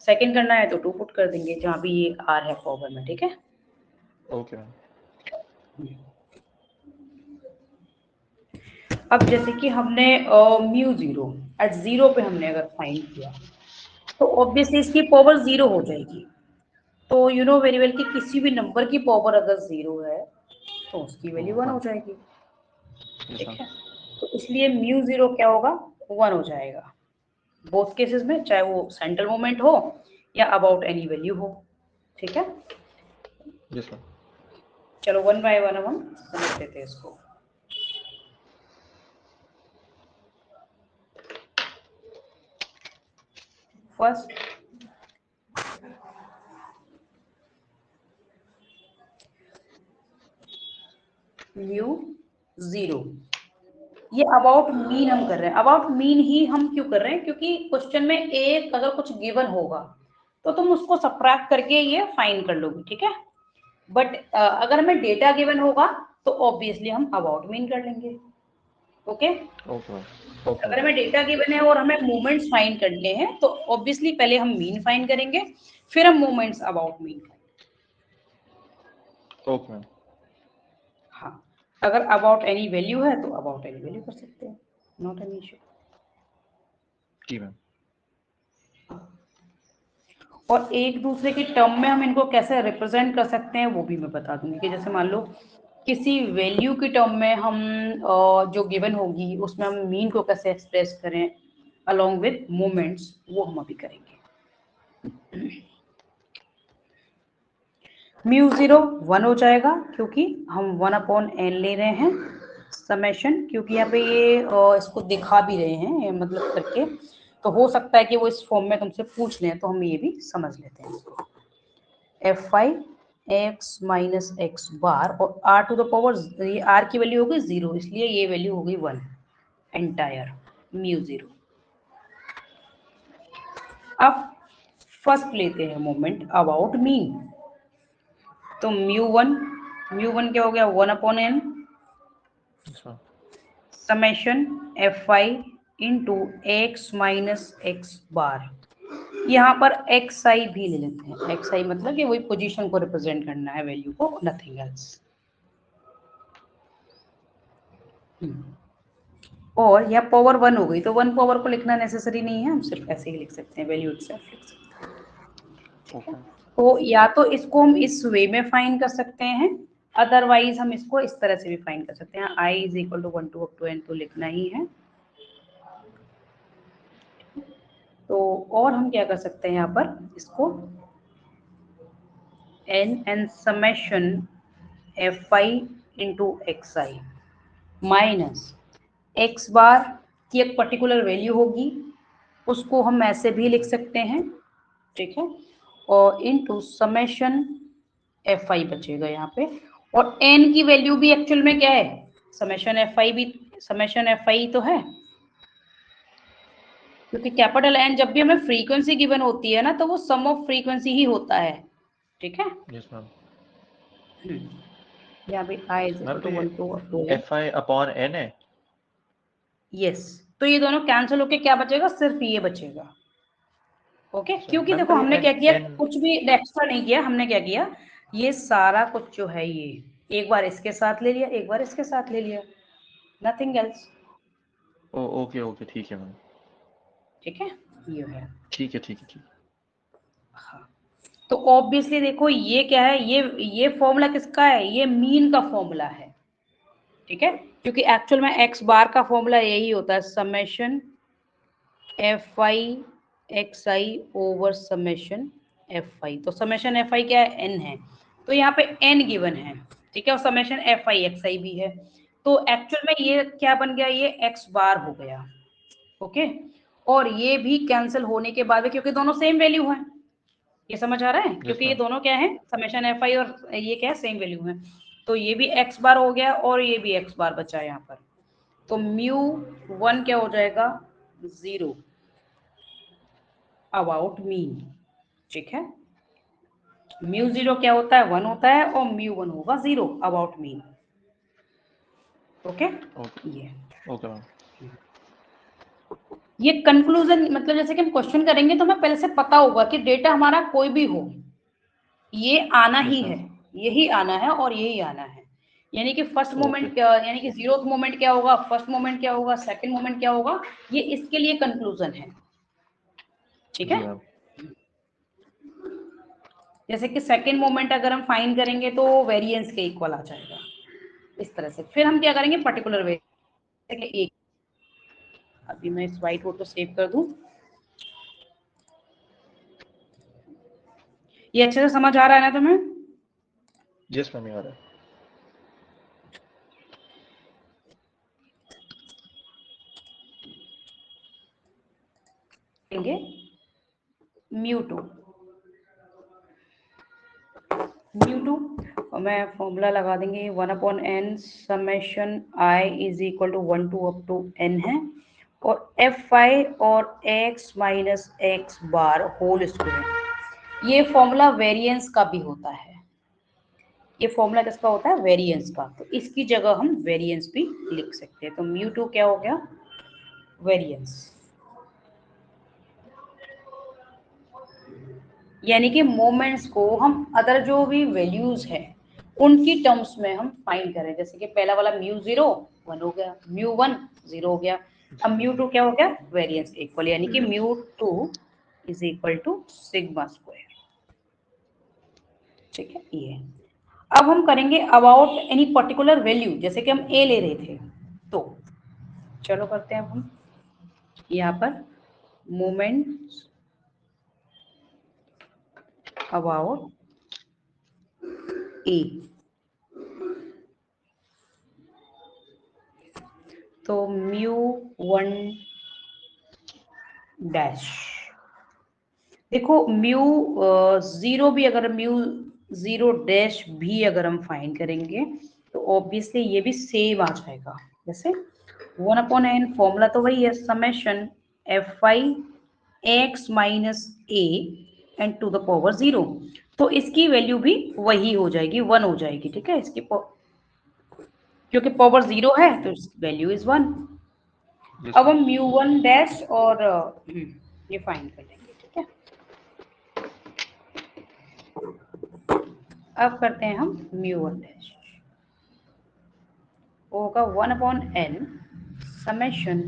Speaker 2: सेकंड करना है तो 2 पुट कर देंगे, जहाँ भी ये r है पावर में। ठीक है,
Speaker 1: ओके मैम।
Speaker 2: अब जैसे कि हमने म्यू जीरो एट जीरो पे हमने अगर फाइंड किया तो ऑब्वियसली इसकी पावर जीरो हो जाएगी। तो यू नो वेरी वेल कि किसी भी नंबर की पावर अगर जीरो है तो उसकी वैल्यू 1 हो जाएगी। ठीक है, तो इसलिए म्यू जीरो क्या होगा, 1 हो जाएगा बोथ केसेस में, चाहे वो सेंट्रल मोमेंट हो या अबाउट एनी वैल्यू हो। ठीक है,
Speaker 1: यस मैम।
Speaker 2: चलो वन बाय वन हम समझ लेते हैं इसको। फर्स्ट म्यू जीरो, ये अबाउट मीन हम कर रहे हैं। अबाउट मीन ही हम क्यों कर रहे हैं, क्योंकि क्वेश्चन में एक अगर कुछ गिवन होगा तो तुम उसको सबट्रैक्ट करके ये फाइंड कर लोगे। ठीक है, बट अगर हमें डेटा गिवन होगा तो ऑब्वियसली हम अबाउट मीन कर लेंगे। Okay,
Speaker 1: okay ma'am.
Speaker 2: अगर हमें डेटा गिवन है और हमें मूवमेंट्स फाइंड करने हैं तो ऑब्वियसली पहले हम मीन फाइंड करेंगे, फिर हम मूवमेंट्स अबाउट मीन करेंगे।
Speaker 1: Okay ma'am.
Speaker 2: हाँ, अगर अबाउट एनी वैल्यू है तो अबाउट एनी वैल्यू कर सकते हैं, नॉट एनी इशू।
Speaker 1: जी मैम।
Speaker 2: और एक दूसरे की टर्म में हम इनको कैसे रिप्रेजेंट कर सकते हैं वो भी मैं बता दूंगी, कि जैसे मान लो किसी वैल्यू की टर्म में हम जो गिवन होगी उसमें हम मीन को कैसे एक्सप्रेस करें अलोंग विद मोमेंट्स, वो हम अभी करेंगे। म्यू जीरो 1 हो जाएगा क्योंकि हम 1/n ले रहे हैं समेशन, क्योंकि यहाँ पे ये इसको दिखा भी रहे हैं मतलब करके, तो हो सकता है कि वो इस फॉर्म में तुमसे पूछ लें, तो हम ये भी समझ लेते हैं इसको। एफ आई एक्स माइनस एक्स बार और आर टू द पावर, ये आर की वैल्यू होगी 0, इसलिए ये वैल्यू होगी 1 एंटायर म्यू जीरो। अब फर्स्ट लेते हैं मोमेंट अबाउट मीन, तो म्यू वन क्या हो गया, 1/n summation F I into x minus x bar. यहाँ पर एक्स आई भी ले लेते हैं, एक्स आई मतलब कि वही पोजीशन को रिप्रेजेंट करना है, वैल्यू को, नथिंग एल्स। और यह पावर 1 हो गई, तो 1 पावर को लिखना नेसेसरी नहीं है, हम सिर्फ ऐसे ही लिख सकते हैं, वैल्यू इटसेल्फ लिख सकते हैं। ठीक है, तो या तो इसको हम इस वे में फाइंड कर सकते हैं, अदरवाइज हम इसको इस तरह से भी फाइंड कर सकते हैं। I is equal to 1 to up to n तो लिखना ही है। तो और हम क्या कर सकते हैं यहाँ पर इसको n summation F I into X I minus x bar की एक पर्टिकुलर वैल्यू होगी, उसको हम ऐसे भी लिख सकते हैं। ठीक है, और इनटू समेशन एफ आई बचेगा यहाँ पे, और एन की वैल्यू भी एक्चुअल में क्या है, समेशन एफ आई भी, समेशन एफ आई तो है, क्योंकि कैपिटल एन जब भी हमें फ्रीक्वेंसी गिवन होती है ना तो वो सम ऑफ फ्रीक्वेंसी ही होता है। ठीक है,
Speaker 1: यस मैम।
Speaker 2: यहाँ पे I is equal to 1 to
Speaker 1: F I upon N है।
Speaker 2: यस, तो ये दोनों कैंसिल होके क्या बचेगा, सिर्फ ये बचेगा। ओके, क्योंकि देखो हमने क्या किया, कुछ भी एक्स्ट्रा नहीं किया, हमने क्या किया, ये सारा कुछ जो है ये एक बार इसके साथ ले लिया, एक बार इसके साथ ले लिया, नथिंग एल्स।
Speaker 1: ओके ओके, ठीक है मैम।
Speaker 2: ठीक है, ये है।
Speaker 1: ठीक है ठीक है ठीक।
Speaker 2: हाँ, तो ऑब्वियसली देखो ये क्या है, ये फॉर्मूला किसका है, ये मीन का फॉर्मूला है। ठीक है, क्योंकि एक्चुअल में एक्स बार का फॉर्मूला यही होता है, summation F I x I over summation F i. तो समेशन एफ आई क्या है, एन है, तो यहाँ पे एन गिवन है, ठीक है, और समेशन एफ आई एक्स आई भी है। तो एक्चुअल में ये क्या बन गया, ये एक्स बार हो गया। ओके, और ये भी कैंसिल होने के बाद, क्योंकि दोनों सेम वैल्यू है, ये समझ आ रहा है, क्योंकि ये दोनों क्या है, समेशन एफ आई और ये क्या है, सेम वैल्यू है। तो ये भी एक्स बार हो गया और ये भी एक्स बार बचा है यहाँ पर। तो म्यू वन क्या हो जाएगा, 0 अबाउट मीन। ठीक है, म्यू 0 क्या होता है, 1 होता है, और म्यू 1 होगा 0 अबाउट मीन। ओके, ये
Speaker 1: ओके मैम।
Speaker 2: ये कंक्लूजन, मतलब जैसे कि हम क्वेश्चन करेंगे तो हमें पहले से पता होगा कि डेटा हमारा कोई भी हो, ये आना ही है, यही आना है और यही आना है। यानी कि फर्स्ट मोमेंट, यानी कि जीरोथ मोमेंट क्या होगा, फर्स्ट मोमेंट क्या होगा, सेकंड मोमेंट क्या होगा, ये इसके लिए कंक्लूजन है। ठीक है, जैसे कि सेकंड मोमेंट अगर हम फाइंड करेंगे तो वेरिएंस के इक्वल आ जाएगा, इस तरह से। फिर हम क्या करेंगे, पर्टिकुलर वेरिएंस। अभी मैं इस व्हाइट बोर्ड को सेव कर दूं। ये अच्छे से समझ आ रहा है ना तुम्हें?
Speaker 1: यस मैम, आ रहा है।
Speaker 2: लेंगे म्यू टू, मैं फॉर्मूला लगा देंगे 1/n summation i is equal to 1 to up to n है, और एफ आई और x minus x bar whole square. ये फॉर्मूला वेरिएंस का भी होता है, ये फॉर्मूला किसका होता है, वेरिएंस का। तो इसकी जगह हम वेरिएंस भी लिख सकते हैं। तो म्यू टू क्या हो गया, वेरिएंस, यानी कि मोमेंट्स को हम अदर जो भी वैल्यूज है उनकी टर्म्स में हम फाइंड करें। जैसे कि पहला वाला म्यू 0 1 हो गया, म्यू 1 0 हो गया, अब म्यू 2 क्या हो गया, वेरिएंस इक्वल, यानी कि mu 2 is equal to sigma square. ठीक है, ये अब हम करेंगे अबाउट एनी पर्टिकुलर वैल्यू, जैसे कि हम ए ले रहे थे। तो चलो करते हैं अब हम यहाँ पर मोमेंट्स अबाउट ए। तो म्यू 1 डैश, देखो म्यू 0 भी, अगर म्यू 0 डैश भी अगर हम फाइंड करेंगे तो ऑब्वियसली ये भी सेम आ जाएगा। जैसे 1/n फॉर्मूला तो वही है, summation F I x minus a and to the power 0। तो इसकी वैल्यू भी वही हो जाएगी, 1 हो जाएगी। ठीक है, इसकी क्योंकि पावर 0 है तो वैल्यू इज 1। अब हम म्यू 1 डैश और ये फाइंड कर लेंगे। ठीक है, अब करते हैं हम म्यू 1 डैश, होगा 1/n summation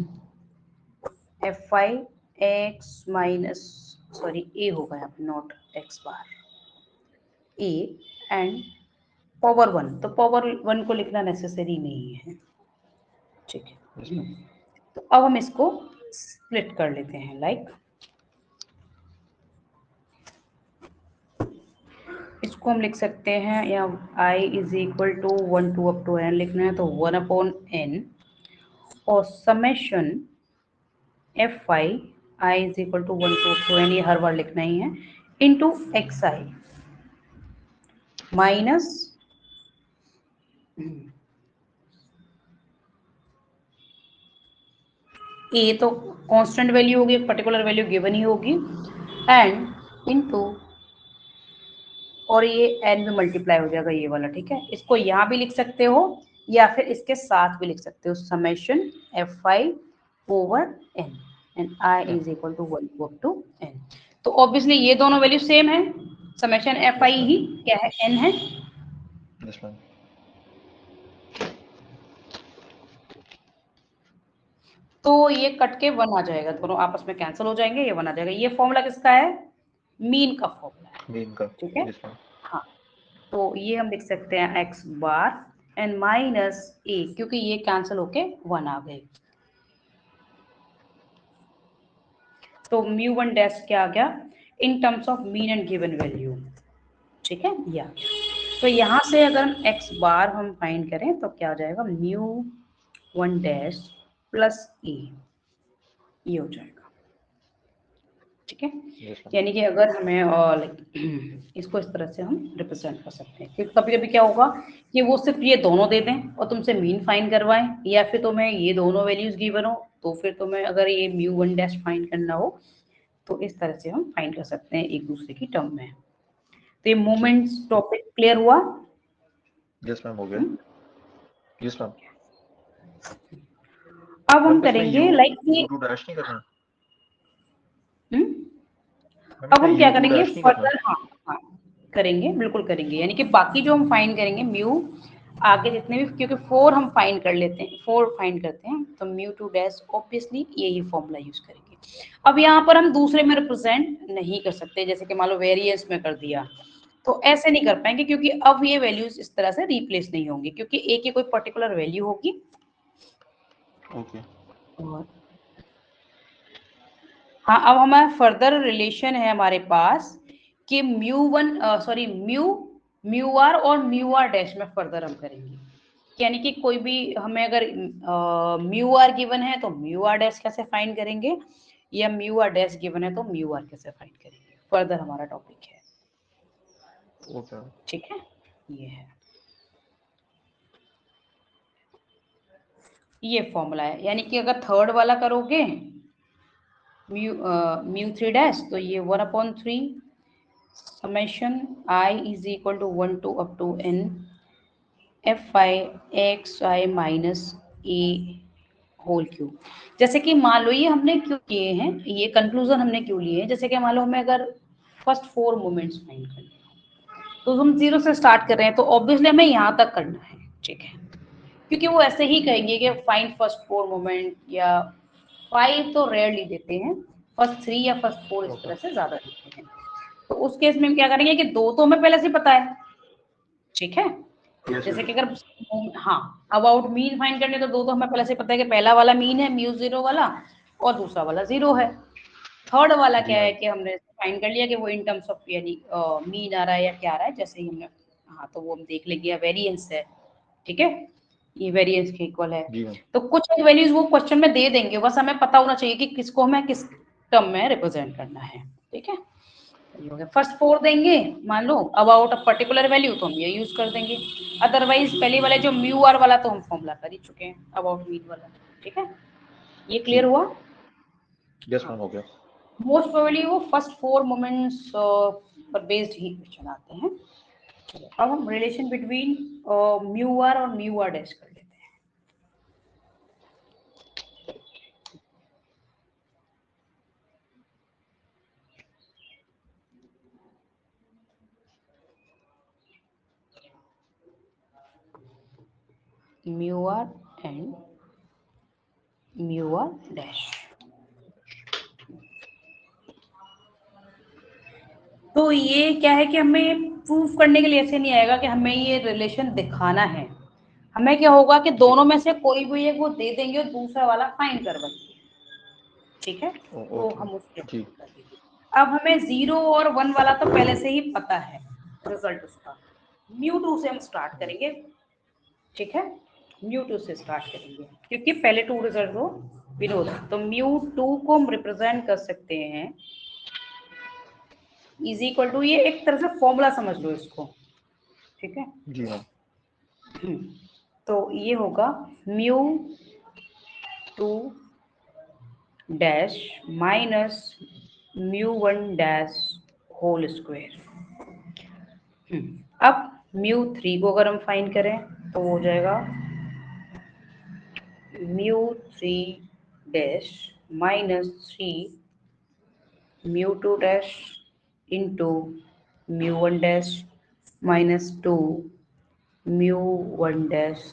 Speaker 2: F I x minus, sorry A होगा यहाँ पे, not X bar, A and power 1। तो पावर 1 को लिखना नेसेसरी नहीं है। ठीक है, तो अब हम इसको स्प्लिट कर लेते हैं, लाइक इसको हम लिख सकते हैं, या i is equal to 1 to up to n लिखना है तो 1/n, और summation F i is equal to 1 to up to n, ये हर बार लिखना ही है, इंटू एक्स आई माइनस ए, तो कांस्टेंट वैल्यू होगी, पर्टिकुलर वैल्यू गिवन ही होगी, एंड इनटू, और ये n में मल्टीप्लाई हो जाएगा ये वाला। ठीक है, इसको यहाँ भी लिख सकते हो या फिर इसके साथ भी लिख सकते हो, summation F i over n and i is equal to 1 up to n। तो ऑब्वियसली ये दोनों वैल्यू सेम है, समेशन एफ आई ही क्या है, n है।
Speaker 1: Yes ma'am.
Speaker 2: तो ये कट के 1 आ जाएगा, दोनों आपस में कैंसिल हो जाएंगे, ये 1 आ जाएगा। ये फॉर्मूला किसका है, मीन का फॉर्मूला है।
Speaker 1: मीन का।
Speaker 2: ठीक है,
Speaker 1: यस मैम।
Speaker 2: हाँ, तो ये हम लिख सकते हैं एक्स बार एंड माइनस ए, क्योंकि ये कैंसिल होके 1 आ गए। तो म्यू 1 डैश क्या आ गया, इन terms of mean and given value. ठीक है, या तो यहाँ से अगर हम एक्स बार हम फाइंड करें तो क्या हो जाएगा, म्यू 1 डैश प्लस ए, ये हो जाएगा। ठीक है,
Speaker 1: Yes, ma'am.
Speaker 2: यानी कि अगर हमें लाइक इसको इस तरह से हम रिप्रेजेंट कर सकते हैं, क्योंकि कभी कभी क्या होगा कि वो सिर्फ ये दोनों दे दें और तुमसे मीन फाइंड करवाएं, या फिर तुम्हें ये दोनों वैल्यूज गिवन हो, तो फिर तुम्हें अगर ये म्यू 1 डैश फाइंड करना हो तो इस तरह से हम फाइंड कर सकते हैं एक दूसरे की टर्म में। तो ये मोमेंट्स टॉपिक क्लियर हुआ?
Speaker 1: Yes, ma'am, हो गया। Yes, ma'am.
Speaker 2: अब हम
Speaker 1: मैम इसमें
Speaker 2: करेंगे लाइक
Speaker 1: U2 डैश नहीं करना। मैम
Speaker 2: अब
Speaker 1: इसमें
Speaker 2: हम क्या
Speaker 1: U2
Speaker 2: करेंगे
Speaker 1: डैश नहीं करना।
Speaker 2: फर्दर, हाँ हाँ करेंगे, बिल्कुल करेंगे, यानी कि बाकी जो हम फाइंड करेंगे म्यू आगे जितने भी, क्योंकि 4 हम फाइंड कर लेते हैं, 4 फाइंड करते हैं, तो म्यू 2 डैश ऑब्वियसली यही फॉर्मूला यूज करेंगे। अब यहाँ पर हम दूसरे में रिप्रेजेंट नहीं कर सकते, जैसे कि मान लो वेरिएंस में कर दिया, तो ऐसे नहीं कर पाएंगे, क्योंकि अब ये वैल्यूज इस तरह से रिप्लेस नहीं होंगी, क्योंकि ए की कोई पर्टिकुलर वैल्यू होगी।
Speaker 1: ओके।
Speaker 2: और हाँ, अब हमारा फर्दर रिलेशन है हमारे पास कि म्यू आर और म्यू आर डैश में फर्दर हम करेंगे, यानी कि कोई भी हमें अगर म्यू आर गिवन है तो म्यू आर डैश कैसे फाइंड करेंगे, या म्यू आर डैश गिवन है तो म्यू आर कैसे फाइंड करेंगे, फर्दर हमारा टॉपिक है।
Speaker 1: ओके।
Speaker 2: ठीक है, ये है, ये फॉर्मूला है, यानी कि अगर थर्ड वाला करोगे म्यू 3 डैश, तो ये 1/3 summation I is equal to 1 to up to n fi xi minus a whole cube. जैसे कि मान लो ये हमने क्यों किए हैं, ये कंक्लूजन हमने क्यों लिए हैं, जैसे कि मान लो हमें अगर फर्स्ट 4 मोमेंट्स फाइंड करने हो, तो हम 0 से स्टार्ट कर रहे हैं, तो ऑब्वियसली हमें यहाँ तक करना है। ठीक है, क्योंकि वो ऐसे ही कहेंगे कि फाइंड फर्स्ट 4 मोमेंट, या 5 तो रेयरली देते हैं, फर्स्ट 3 या फर्स्ट 4 इस तरह से ज्यादा देते हैं। तो उस केस में हम क्या करेंगे कि 2 तो हमें पहले से पता है। ठीक है, जैसे कि अगर हाँ अबाउट मीन फाइंड करने, तो 2 तो हमें पहले से पता है कि पहला वाला मीन है म्यू 0 वाला और दूसरा वाला 0 है। थर्ड वाला क्या है कि हमने फाइंड कर लिया कि वो इन टर्म्स ऑफ यानी मीन आ रहा है या क्या आ रहा है, जैसे ही हमने, हाँ तो वो हम देख लेंगे, वेरिएंस है। ठीक है, ये वेरिएंस के इक्वल है। तो कुछ वैल्यूज वो क्वेश्चन में दे देंगे, बस हमें पता होना चाहिए कि किसको हमें किस टर्म में रिप्रेजेंट करना है। ठीक है, ये हो गया, फर्स्ट 4 देंगे मान लो अबाउट अ पर्टिकुलर वैल्यू, तो हम ये यूज कर देंगे, अदरवाइज पहले वाले जो म्यू आर वाला तो हम फॉर्मूला कर ही चुके हैं, अबाउट मीन वाला। ठीक है, ये क्लियर हुआ?
Speaker 1: यस मैम, हो गया।
Speaker 2: मोस्ट प्रोबेबली वो फर्स्ट 4 मोमेंट्स पर बेस्ड ही क्वेश्चन आते हैं। चलो अब हम रिलेशन बिटवीन म्यू आर और म्यू आर डैश कर लेते हैं। Mu r and mu r dash, तो ये क्या है कि हमें प्रूफ करने के लिए ऐसे नहीं आएगा कि हमें ये रिलेशन दिखाना है, हमें क्या होगा कि दोनों में से कोई भी एक वो दे देंगे और दूसरा वाला फाइंड करवाएंगे। ठीक है, तो हम उसके कर देंगे। अब हमें 0 और 1 वाला तो पहले से ही पता है रिजल्ट उसका, म्यू 2 से हम स्टार्ट करेंगे। ठीक है, म्यू 2 से स्टार्ट करेंगे, क्योंकि पहले 2 रिजल्ट को विरोध है, तो म्यू 2 को हम रिप्रेजेंट कर सकते हैं इज इक्वल टू, ये एक तरह से फॉर्मूला समझ लो इसको। ठीक है
Speaker 1: जी मैम।
Speaker 2: तो ये होगा mu 2 dash minus mu 1 dash whole square. अब म्यू 3 को अगर हम फाइंड करें तो हो जाएगा mu 3 dash minus 3 mu 2 dash into mu 1 dash minus 2 mu 1 dash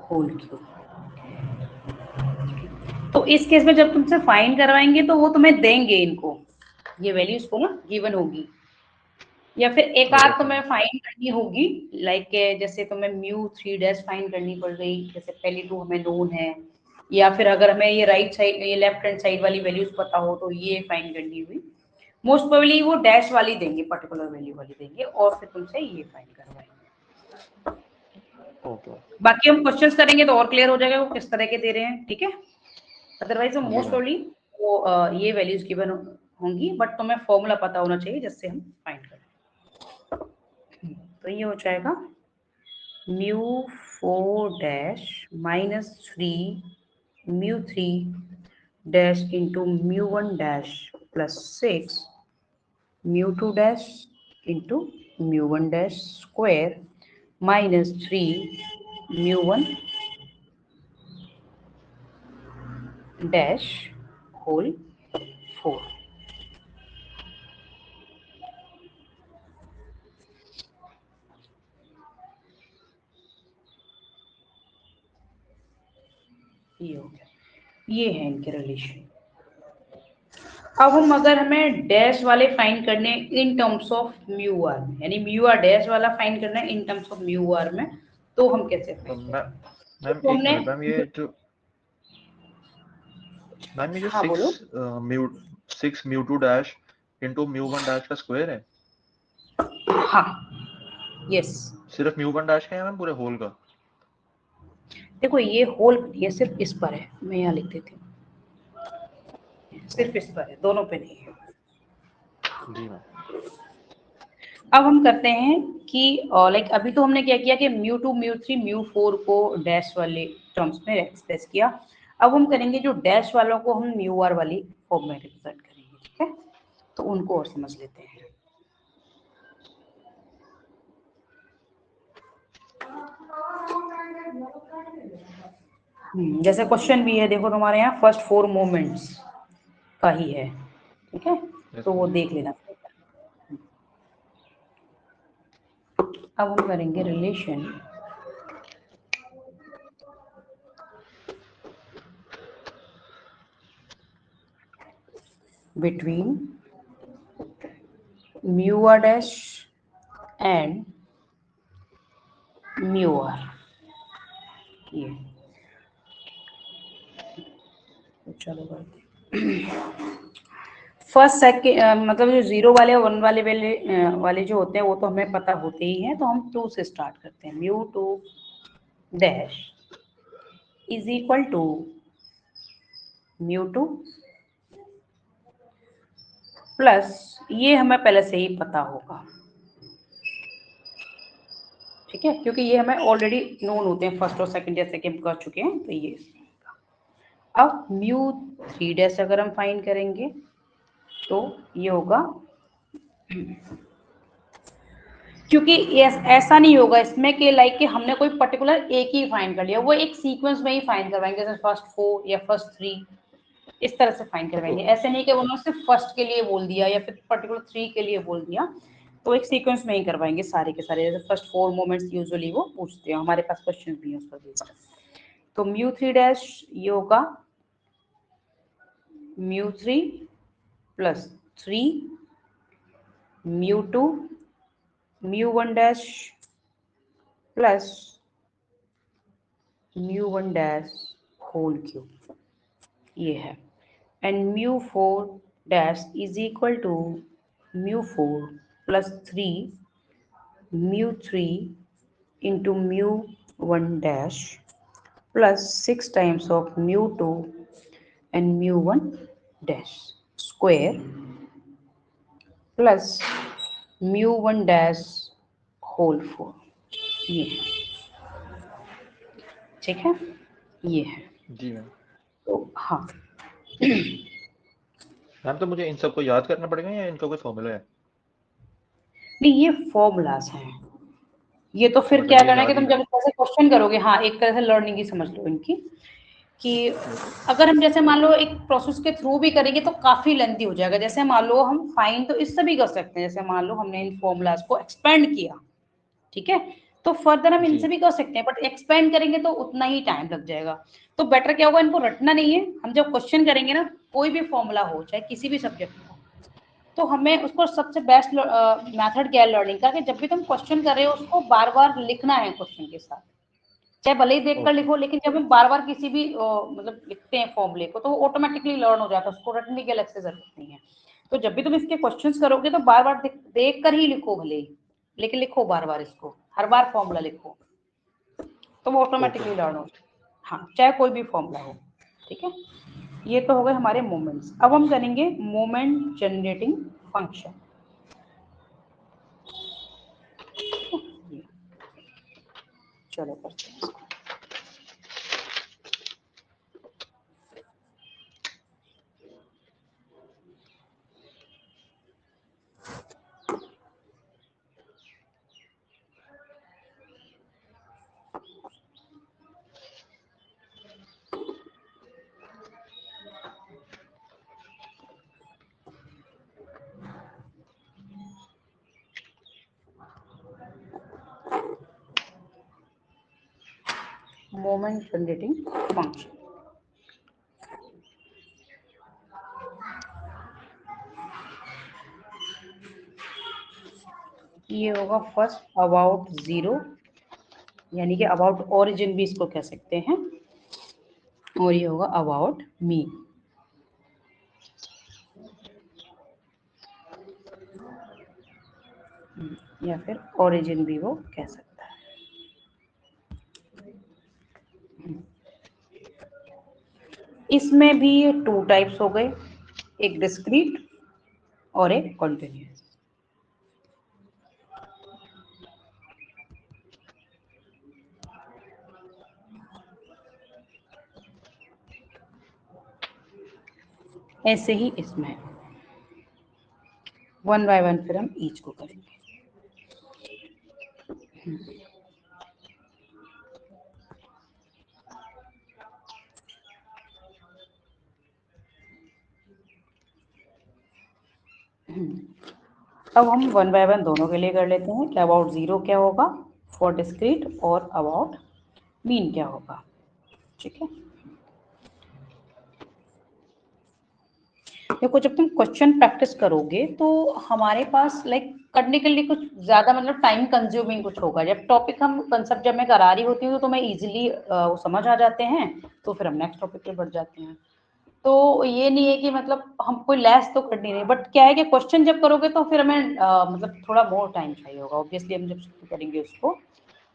Speaker 2: whole cube. तो इस केस में जब तुमसे फाइंड करवाएंगे तो वो तुम्हें देंगे इनको, ये वैल्यूज को ना गिवन होगी, या फिर एक आध तुम्हें फाइंड करनी होगी, लाइक जैसे तुम्हें म्यू 3 डैश फाइंड करनी पड़ गई, जैसे पहली 2 हमें नोन है, या फिर अगर हमें ये राइट साइड ये लेफ्ट हैंड साइड वाली वैल्यूज पता हो तो ये फाइंड करनी हुई, मोस्ट प्रोबेबली वो डैश वाली देंगे, पर्टिकुलर वैल्यू वाली देंगे और फिर तुमसे ये फाइंड करवाएंगे।
Speaker 1: ओके
Speaker 2: बाकी हम क्वेश्चंस करेंगे तो और क्लियर हो जाएगा वो किस तरह के दे रहे हैं, ठीक है। अदरवाइज
Speaker 1: जी
Speaker 2: मोस्ट
Speaker 1: मैम।
Speaker 2: प्रोबेबली वो ये वैल्यूज गिवन होंगी, बट तुम्हें फॉर्मूला पता होना चाहिए जिससे हम फाइंड करें। तो ये हो जाएगा μ4 dash -3 μ3 dash into μ1 dash plus 6 μ2 dash into μ1 dash square -3 μ1 dash whole 4। ये हो गया, ये है इनके रिलेशन। अब हम अगर हमें डैश वाले फाइंड करने in terms of mu r में, यानी म्यू आर डैश वाला फाइंड करना है in terms of mu r में, तो हम कैसे
Speaker 1: तो
Speaker 2: फाइंड
Speaker 1: मैम
Speaker 2: करेंगे?
Speaker 1: मैम
Speaker 2: तो
Speaker 1: एक
Speaker 2: हमने
Speaker 1: मिनट मैम, ये जो
Speaker 2: हाँ बोलो।
Speaker 1: Six mu two dash into mu one dash का स्क्वायर है,
Speaker 2: हाँ यस,
Speaker 1: सिर्फ म्यू वन डैश का है मैम पूरे होल का?
Speaker 2: देखो ये होल ये सिर्फ इस पर है, मैं यहाँ लिख देती हूँ, सिर्फ इस पर है, दोनों पे नहीं है।
Speaker 1: जी मैम।
Speaker 2: अब हम करते हैं कि लाइक अभी तो हमने क्या किया कि μ2 μ3 μ4 को डैश वाले टर्म्स में एक्सप्रेस किया। अब हम करेंगे जो डैश वालों को हम म्यू आर वाली फॉर्म में रिप्रेजेंट करेंगे, ठीक है। तो उनको और समझ लेते हैं। जैसे क्वेश्चन भी है, देखो तुम्हारे यहाँ फर्स्ट 4 मोमेंट्स का ही है, ठीक है, तो वो देख लेना। अब हम करेंगे relation between mu r dash and mu r. ये तो चलो फर्स्ट सेकंड मतलब जो जीरो वाले और वन वाले जो होते हैं वो तो हमें पता होते ही हैं, तो हम 2 से स्टार्ट करते हैं। μ2 dash is equal to μ2 plus, ये हमें पहले से ही पता होगा, ठीक है, क्योंकि ये हमें ऑलरेडी नोन होते हैं, फर्स्ट और सेकंड जैसे कि हम कर चुके हैं, तो ये। अब μ3 डैश अगर हम फाइंड करेंगे तो ये होगा, क्योंकि ऐसा नहीं होगा इसमें कि लाइक कि हमने कोई पर्टिकुलर एक ही फाइंड कर लिया, वो एक सीक्वेंस में ही फाइंड करवाएंगे, जैसे फर्स्ट 4 या फर्स्ट 3 इस तरह से फाइंड करवाएंगे। ऐसे नहीं कि उन्होंने सिर्फ फर्स्ट के लिए बोल दिया या फिर पर्टिकुलर 3 के लिए बोल दिया, तो एक सीक्वेंस में ही करवाएंगे सारे के सारे, जैसे फर्स्ट 4 मोमेंट्स यूजुअली वो पूछते हैं, हमारे पास क्वेश्चन भी है उस पर बेस्ड। तो μ3 डैश ये होगा μ3 plus 3 μ2 μ1 dash plus μ1 dash whole cube, ये है। And μ4 dash is equal to μ4 plus 3 μ3 into μ1 dash plus 6 times of μ2 and μ1 dash square plus μ1 dash whole 4, ये है, ठीक है, ये है।
Speaker 1: जी मैम।
Speaker 2: तो हाँ
Speaker 1: मैम तो मुझे इन सबको याद करना पड़ेगा या इनका कोई फॉर्मूला है?
Speaker 2: नहीं, ये फॉर्मूलाज हैं, ये तो
Speaker 1: अच्छा,
Speaker 2: फिर
Speaker 1: मतलब
Speaker 2: क्या
Speaker 1: ये
Speaker 2: करना है कि
Speaker 1: याद ही
Speaker 2: तुम
Speaker 1: है।
Speaker 2: जब ऐसे क्वेश्चन करोगे, हाँ एक तरह से लर्निंग ही समझ लो इनकी, कि अगर हम जैसे मान लो एक प्रोसेस के थ्रू भी करेंगे तो काफी लेंथी हो जाएगा। जैसे मान लो हम फाइंड तो इससे भी कर सकते हैं, जैसे मान लो हमने इन फॉर्मूलाज को एक्सपेंड किया, ठीक है, तो फर्दर हम
Speaker 1: जी
Speaker 2: इनसे भी कर सकते हैं, बट एक्सपेंड करेंगे तो उतना ही टाइम लग जाएगा। तो बेटर क्या होगा, इनको रटना नहीं है, हम जब क्वेश्चन करेंगे ना, कोई भी फॉर्मूला हो चाहे किसी भी सब्जेक्ट में, तो हमें उसको सबसे बेस्ट मेथड क्या है लर्निंग का, कि जब भी तुम क्वेश्चन कर रहे हो उसको बार बार लिखना है क्वेश्चन के साथ, चाहे भले ही देख कर
Speaker 1: ओके।
Speaker 2: लिखो, लेकिन जब हम बार बार किसी भी मतलब लिखते हैं फॉर्मूले को, तो वो ऑटोमेटिकली लर्न हो जाता है, उसको रटने की अलग से जरूरत नहीं है। तो जब भी तुम इसके क्वेश्चंस करोगे तो बार बार देख कर ही लिखो भले, लेकिन लिखो बार बार, इसको हर बार फॉर्मूला लिखो, तो वो ऑटोमेटिकली लर्न हो। हाँ, चाहे कोई भी फॉर्मूला हो, ठीक है। ये तो हो गए हमारे मोमेंट्स। अब हम करेंगे मोमेंट जनरेटिंग फंक्शन। चलो करते हैं इसको। Moment generating function. ये होगा फर्स्ट अबाउट जीरो, यानी कि अबाउट ओरिजिन भी इसको कह सकते हैं, और ये होगा अबाउट मीन। या फिर ओरिजिन भी वो कह सकता है। इसमें भी 2 टाइप्स हो गए, एक डिस्क्रीट और एक कॉन्टिन्यूस। ऐसे ही इसमें वन बाय वन फिर हम ईच को करेंगे। अब हम वन बाय वन दोनों के लिए कर लेते हैं कि अबाउट जीरो क्या होगा फॉर डिस्क्रीट और अबाउट मीन क्या होगा, ठीक है। देखो, जब तुम क्वेश्चन प्रैक्टिस करोगे तो हमारे पास लाइक करने के लिए कुछ ज्यादा मतलब टाइम कंज्यूमिंग कुछ होगा। जब टॉपिक हम कंसेप्ट जब मैं करा रही होती हूँ तो मैं इजीली वो समझ आ जाते हैं, तो फिर हम नेक्स्ट टॉपिक पे बढ़ जाते हैं। तो ये नहीं है कि मतलब हम कोई लेस तो करनी नहीं, बट क्या है कि क्वेश्चन जब करोगे तो फिर हमें मतलब थोड़ा मोर टाइम चाहिए होगा। ऑब्वियसली हम जब शुरू करेंगे उसको,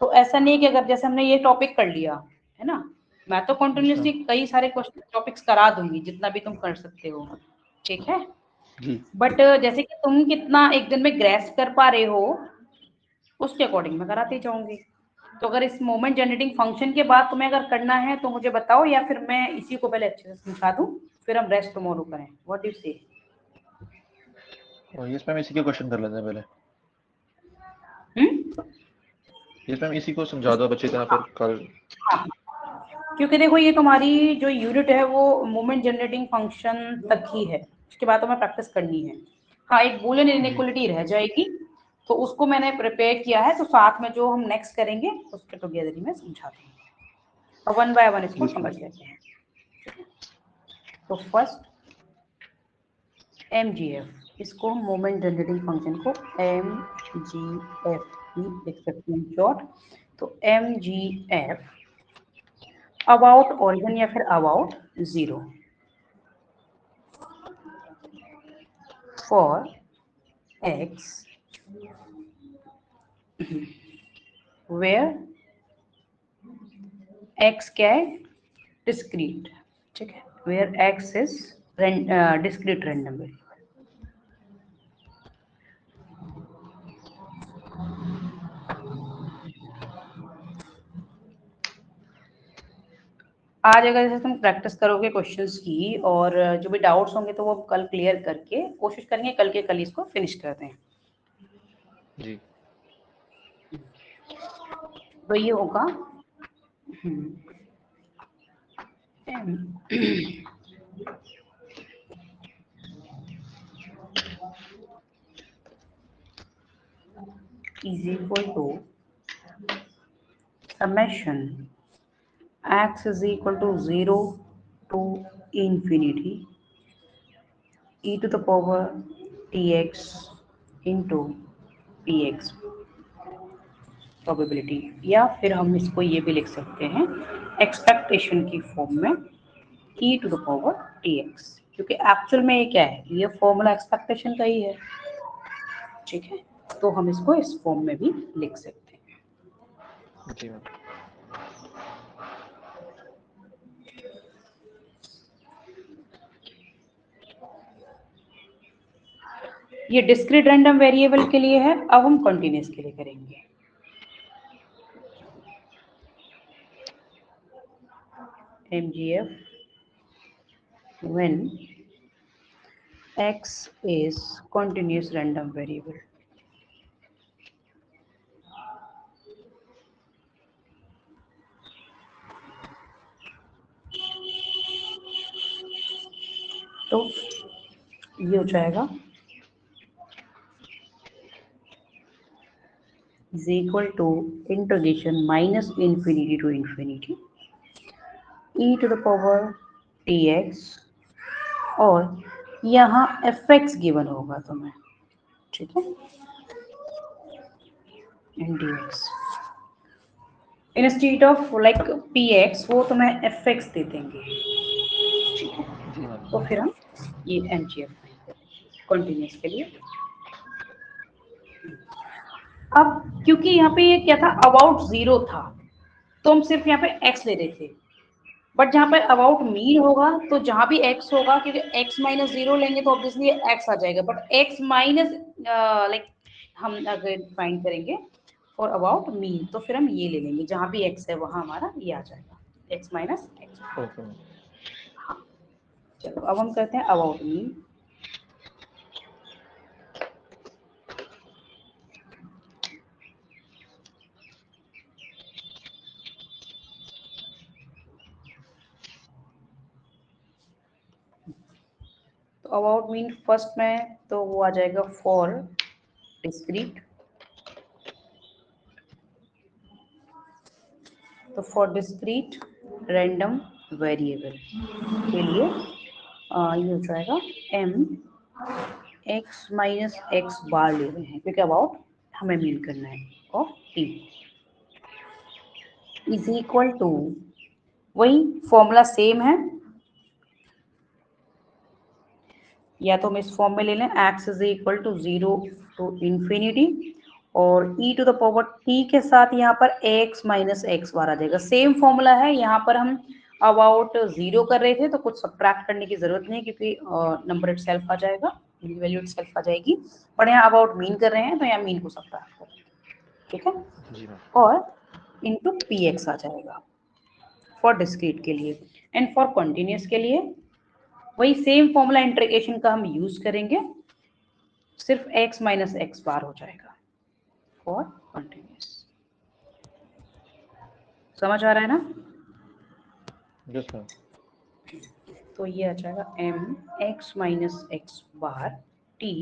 Speaker 2: तो ऐसा नहीं है कि अगर जैसे हमने ये टॉपिक कर लिया है ना, मैं तो कंटिन्यूसली कई सारे क्वेश्चन टॉपिक्स करा दूंगी जितना भी तुम कर सकते हो, ठीक है।
Speaker 1: जी।
Speaker 2: बट जैसे कि तुम कितना एक दिन में ग्रेस्प कर पा रहे हो उसके अकॉर्डिंग मैं कराती जाऊंगी। तो अगर इस मोमेंट जनरेटिंग फंक्शन के बाद तुम्हें अगर करना है तो मुझे बताओ, या फिर मैं इसी को पहले अच्छे से समझा दूं, फिर हम रेस्ट टुमारो करें। व्हाट डू यू से?
Speaker 1: और इसमें हम इसी के क्वेश्चन कर लेते हैं पहले। इसमें हम इसी को समझा दो अच्छी तरह, फिर कल।
Speaker 2: हाँ, क्योंकि देखो ये तुम्हारी जो यूनिट है वो मोमेंट जनरेटिंग फंक्शन तक ही है, उसके बाद तुम्हें प्रैक्टिस करनी है। हाँ, एक बूलियन इनइक्वालिटी रह जाएगी, तो उसको मैंने प्रिपेयर किया है, तो साथ में जो हम नेक्स्ट करेंगे उसके टुगेदर ही मैं समझा दूंगी। और वन बाय वन इसको समझ लेते हैं। तो फर्स्ट MGF, इसको हम मोमेंट जनरेटिंग फंक्शन को MGF भी लिख सकते हैं शॉर्ट। तो MGF अबाउट ओरिजिन या फिर about zero for x where x क्या है, डिस्क्रीट, ठीक है, where x is discrete random variable. आज अगर जैसे तुम प्रैक्टिस करोगे क्वेश्चंस की, और जो भी डाउट्स होंगे तो वो कल क्लियर करके कोशिश करेंगे कल के कल इसको फिनिश कर दें।
Speaker 1: जी।
Speaker 2: तो ये होगा is equal to summation x is equal to 0 to infinity e to the power tx into px probability, या फिर हम इसको ये भी लिख सकते हैं एक्सपेक्टेशन की फॉर्म में e to the power tx। क्योंकि एक्चुअल में ये क्या है, ये फॉर्मूला एक्सपेक्टेशन का ही है, ठीक है। तो हम इसको इस फॉर्म में भी लिख सकते हैं।
Speaker 1: जी मैम।
Speaker 2: ये डिस्क्रीट रैंडम वेरिएबल के लिए है, अब हम कंटीन्यूअस के लिए करेंगे। MGF when x is continuous random variable। तो ये हो जाएगा is equal to integration minus infinity to infinity e to the power dx, और यहाँ fx गिवन होगा तुम्हें, ठीक है, and dx instead of like px वो तुम्हें fx दे देंगे, ठीक है।
Speaker 1: जी मैम।
Speaker 2: तो फिर हम ये MGF कंटिन्यूअस के लिए। अब क्योंकि यहाँ पे ये क्या था, अबाउट 0 था, तो हम सिर्फ यहाँ पे x ले रहे थे, बट जहाँ पे अबाउट मीन होगा तो जहाँ भी x होगा, क्योंकि x माइनस 0 लेंगे तो ऑब्वियसली x आ जाएगा, बट x माइनस लाइक हम अगर फाइंड करेंगे फॉर अबाउट मीन तो फिर हम ये ले लेंगे, जहाँ भी x है वहाँ हमारा ये आ जाएगा, x minus x।
Speaker 1: Okay ma'am.
Speaker 2: हाँ, चलो अब हम करते हैं अबाउट मीन। तो अबाउट मीन फर्स्ट में तो वो आ जाएगा फॉर डिस्क्रीट, तो फॉर डिस्क्रीट रैंडम वेरिएबल के लिए ये हो जाएगा m x माइनस एक्स बार ले रहे हैं, क्योंकि अबाउट हमें मीन करना है, और t इज इक्वल टू, वही फॉर्मूला सेम है, या तो हम इस फॉर्म में ले लें x is equal to 0 to infinity, और e to the power t के साथ यहाँ पर x माइनस एक्स बार आ जाएगा। सेम फॉर्मूला है, यहाँ पर हम अबाउट 0 कर रहे थे तो कुछ सब्ट्रैक्ट करने की जरूरत नहीं है, क्योंकि नंबर इटसेल्फ आ जाएगा, वैल्यू इटसेल्फ आ जाएगी, पर यहाँ अबाउट मीन कर रहे हैं तो यहाँ मीन को सब्ट्रैक्ट करेंगे, ठीक है।
Speaker 1: जी मैम।
Speaker 2: और इनटू px आ जाएगा फॉर डिस्क्रीट के लिए, एंड फॉर कंटिन्यूअस के लिए वही सेम फॉर्मूला इंटीग्रेशन का हम यूज करेंगे, सिर्फ x माइनस एक्स बार हो जाएगा फॉर कंटिन्यूअस। समझ आ रहा है ना?
Speaker 1: Yes ma'am.
Speaker 2: तो ये आ जाएगा m x minus x bar t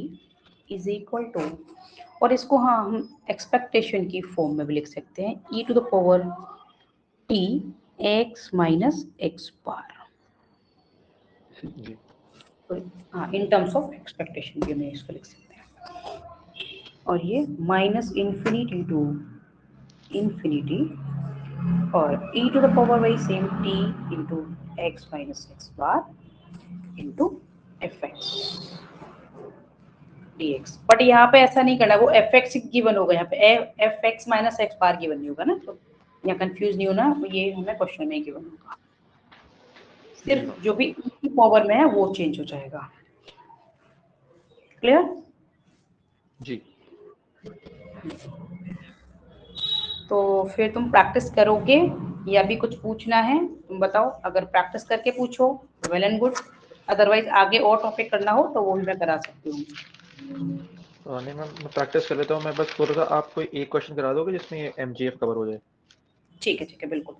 Speaker 2: is equal to, और इसको हाँ हम एक्सपेक्टेशन की फॉर्म में भी लिख सकते हैं, e to the power t x minus x bar.
Speaker 1: जी।
Speaker 2: तो हाँ, इन टर्म्स ऑफ एक्सपेक्टेशन भी हमें इसको लिख सकते हैं, और ये माइनस इन्फिनिटी टू इन्फिनिटी, और e टू द पावर वही same t into x minus x bar into F x D x. But यहाँ पे ऐसा नहीं करना, वो एफ एक्स गिवन होगा, यहाँ पे एफ एक्स माइनस एक्स बार गिवन नहीं होगा ना, तो यहाँ कंफ्यूज नहीं होना, ये हमें क्वेश्चन में गिवन होगा,
Speaker 1: जी
Speaker 2: सिर्फ
Speaker 1: मैम।
Speaker 2: जो भी e की पावर में है वो चेंज हो जाएगा। क्लियर?
Speaker 1: जी।
Speaker 2: तो फिर तुम प्रैक्टिस करोगे या भी कुछ पूछना है तुम बताओ, अगर प्रैक्टिस करके पूछो वेल एंड गुड, अदरवाइज आगे और टॉपिक करना हो तो वो भी मैं करा सकती हूँ।
Speaker 1: नहीं मैम, मैं प्रैक्टिस कर लेता हूँ। मैं बस बोल रहा था, आप कोई एक क्वेश्चन करा दोगे जिसमें ये MGF कवर हो जाए?
Speaker 2: ठीक है बिल्कुल।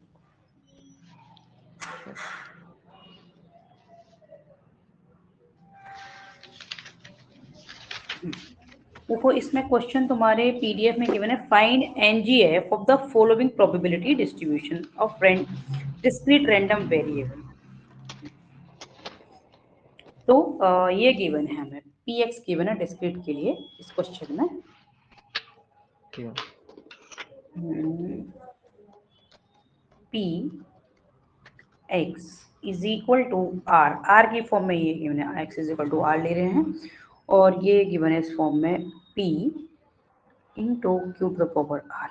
Speaker 2: देखो इसमें क्वेश्चन तुम्हारे पीडीएफ में गिवन है, find NGF of the following probability distribution of discrete random variable. तो ये गिवन है हमें, पीएक्स गिवन है डिस्क्रीट के लिए इस क्वेश्चन में।
Speaker 1: जी ma'am.
Speaker 2: P x is equal to R, R की फॉर्म में ये गिवन है, x is equal to R ले रहे हैं और ये गिवन है इस फॉर्म में p into q to the power r.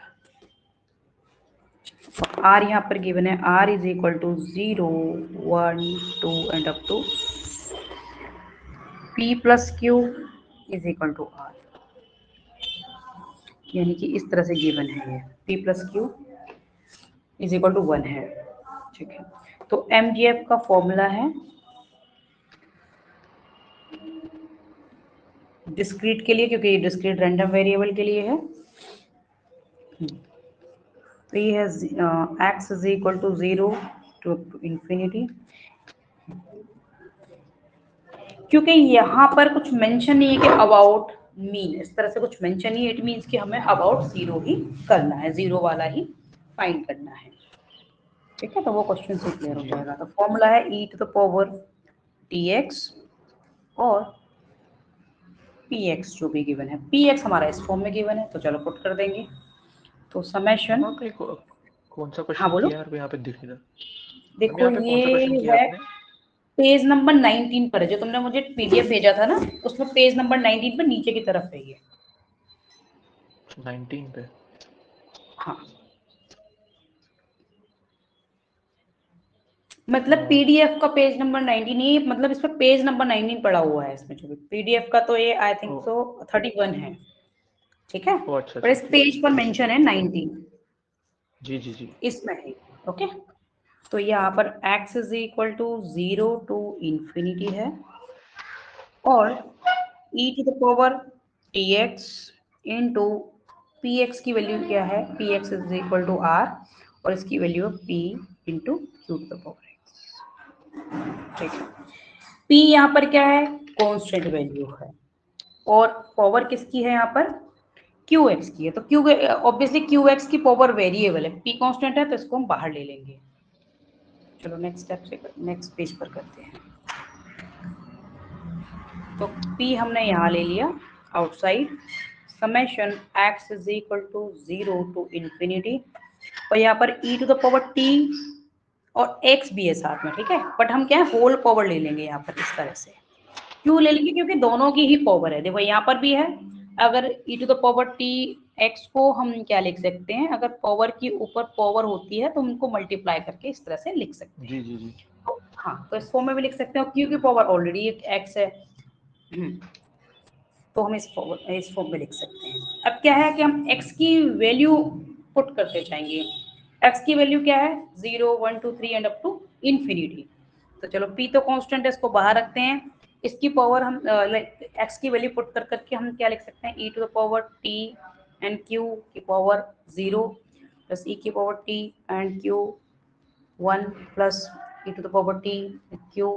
Speaker 2: R यहाँ पर गिवन है, r is equal to 0 1 2 and up to p plus q is equal to r, यानी कि इस तरह से गिवन है ये p plus q is equal to 1 है। ठीक है, तो एमजीएफ का फॉर्मूला है डिस्क्रीट के लिए, क्योंकि ये डिस्क्रीट रैंडम वेरिएबल के लिए है, तो ये है x is equal to 0 to infinity. क्योंकि यहाँ पर कुछ मेंशन नहीं है कि अबाउट मीन, इस तरह से कुछ मेंशन नहीं है, इट मीन्स कि हमें अबाउट 0 ही करना है, 0 वाला ही फाइंड करना है। ठीक है, तो वो क्वेश्चन से क्लियर हो जाएगा। तो फॉर्मूला है e to the power tx और px जो भी गिवन है, px हमारा इस फॉर्म में गिवन है, तो चलो पुट कर देंगे। तो समेशन,
Speaker 1: कौन सा
Speaker 2: हाँ
Speaker 1: क्वेश्चन
Speaker 2: बोलो,
Speaker 1: किया यार, यहाँ पे दिख नहीं रहा।
Speaker 2: देखो
Speaker 1: यहाँ पे कौन सा क्वेश्चन
Speaker 2: ये
Speaker 1: किया
Speaker 2: है
Speaker 1: आपने?
Speaker 2: पेज नंबर 19 पर है, जो तुमने मुझे पीडीएफ भेजा था ना, उसमें पेज नंबर 19 पर नीचे की तरफ है ये।
Speaker 1: 19 पे?
Speaker 2: हाँ, मतलब पीडीएफ का पेज नंबर 19 नहीं, मतलब इस पे पेज नंबर 19 पड़ा हुआ है इसमें, जो भी पीडीएफ का तो ये आई थिंक सो 31 है। ठीक है,
Speaker 1: अच्छा
Speaker 2: पर
Speaker 1: अच्छा,
Speaker 2: इस पेज पर मेंशन है 19,
Speaker 1: जी जी जी।
Speaker 2: इसमें है। ओके, तो यहाँ पर x is equal to 0 to infinity है और e to the power tx into P x की वैल्यू क्या है, p x is equal to r और इसकी वैल्यू है p into q to the power x। ठीक है, p यहाँ पर क्या है, कांस्टेंट वैल्यू है और पावर किसकी है यहाँ पर, qx की है, तो q ऑब्वियसली qx की पावर वेरिएबल है, p कांस्टेंट है तो इसको हम बाहर ले लेंगे। चलो नेक्स्ट स्टेप से नेक्स्ट पेज पर करते हैं। तो p हमने यहाँ ले लिया outside, summation x is equal to 0 to infinity और यहाँ पर e to the power t और x भी है साथ में। ठीक है, बट हम क्या है होल पावर ले लेंगे यहाँ पर इस तरह से, क्यों ले लेंगे, क्योंकि दोनों की ही पावर है। देखो यहाँ पर भी है, अगर e to the power t x को हम क्या लिख सकते हैं, अगर पावर की ऊपर पावर होती है तो उनको मल्टीप्लाई करके इस तरह से लिख सकते हैं।
Speaker 1: जी जी जी।
Speaker 2: तो हाँ, तो इस फॉर्म में भी लिख सकते हैं, क्योंकि पावर ऑलरेडी एक x है, तो हम इस फॉर्म में लिख सकते हैं। अब क्या है कि हम x की वैल्यू पुट करते जाएंगे। x की वैल्यू क्या है, 0 1 2 3 एंड अप टू इंफिनिटी। तो चलो p तो कांस्टेंट है, इसको बाहर रखते हैं, इसकी पावर हम x की वैल्यू पुट कर करके हम क्या लिख सकते हैं, e to the power t and q की पावर 0 प्लस e की पावर t and q 1 plus e to the power t q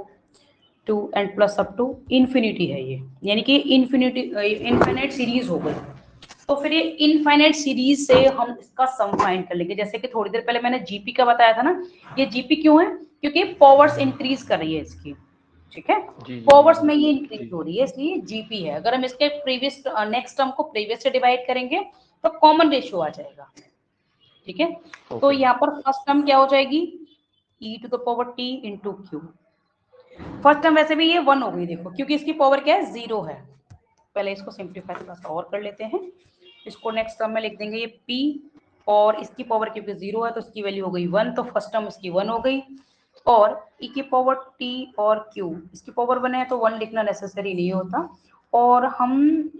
Speaker 2: 2 and plus up to infinity है ये, यानी कि इन्फिनिटी इनफाइनाइट सीरीज हो गई। तो फिर ये इनफाइनाइट सीरीज से हम इसका सम फाइंड कर लेंगे। जैसे कि थोड़ी देर पहले मैंने जीपी का बताया था ना, ये जीपी क्यों है, क्योंकि पावर्स इंक्रीज कर रही है इसकी। ठीक है, पावर्स में ये इंक्रीज हो रही है, इसलिए जीपी है। अगर हम इसके प्रीवियस नेक्स्ट टर्म को प्रीवियस से डिवाइड करेंगे तो कॉमन रेशियो आ जाएगा। ठीक है, तो यहाँ पर फर्स्ट टर्म क्या हो जाएगी, e to the power t into q. First term वैसे भी ये 1 हो गई, देखो क्योंकि इसकी पावर क्या है, 0 है। पहले इसको सिंप्लीफाई थोड़ा सा और कर लेते हैं, इसको नेक्स्ट टर्म में लिख देंगे ये p और इसकी पावर क्योंकि 0 है तो इसकी वैल्यू हो गई 1, तो फर्स्ट टर्म इसकी 1 हो गई और e की पावर t और q इसकी पावर 1 है तो 1 लिखना नेसेसरी नहीं होता। और हम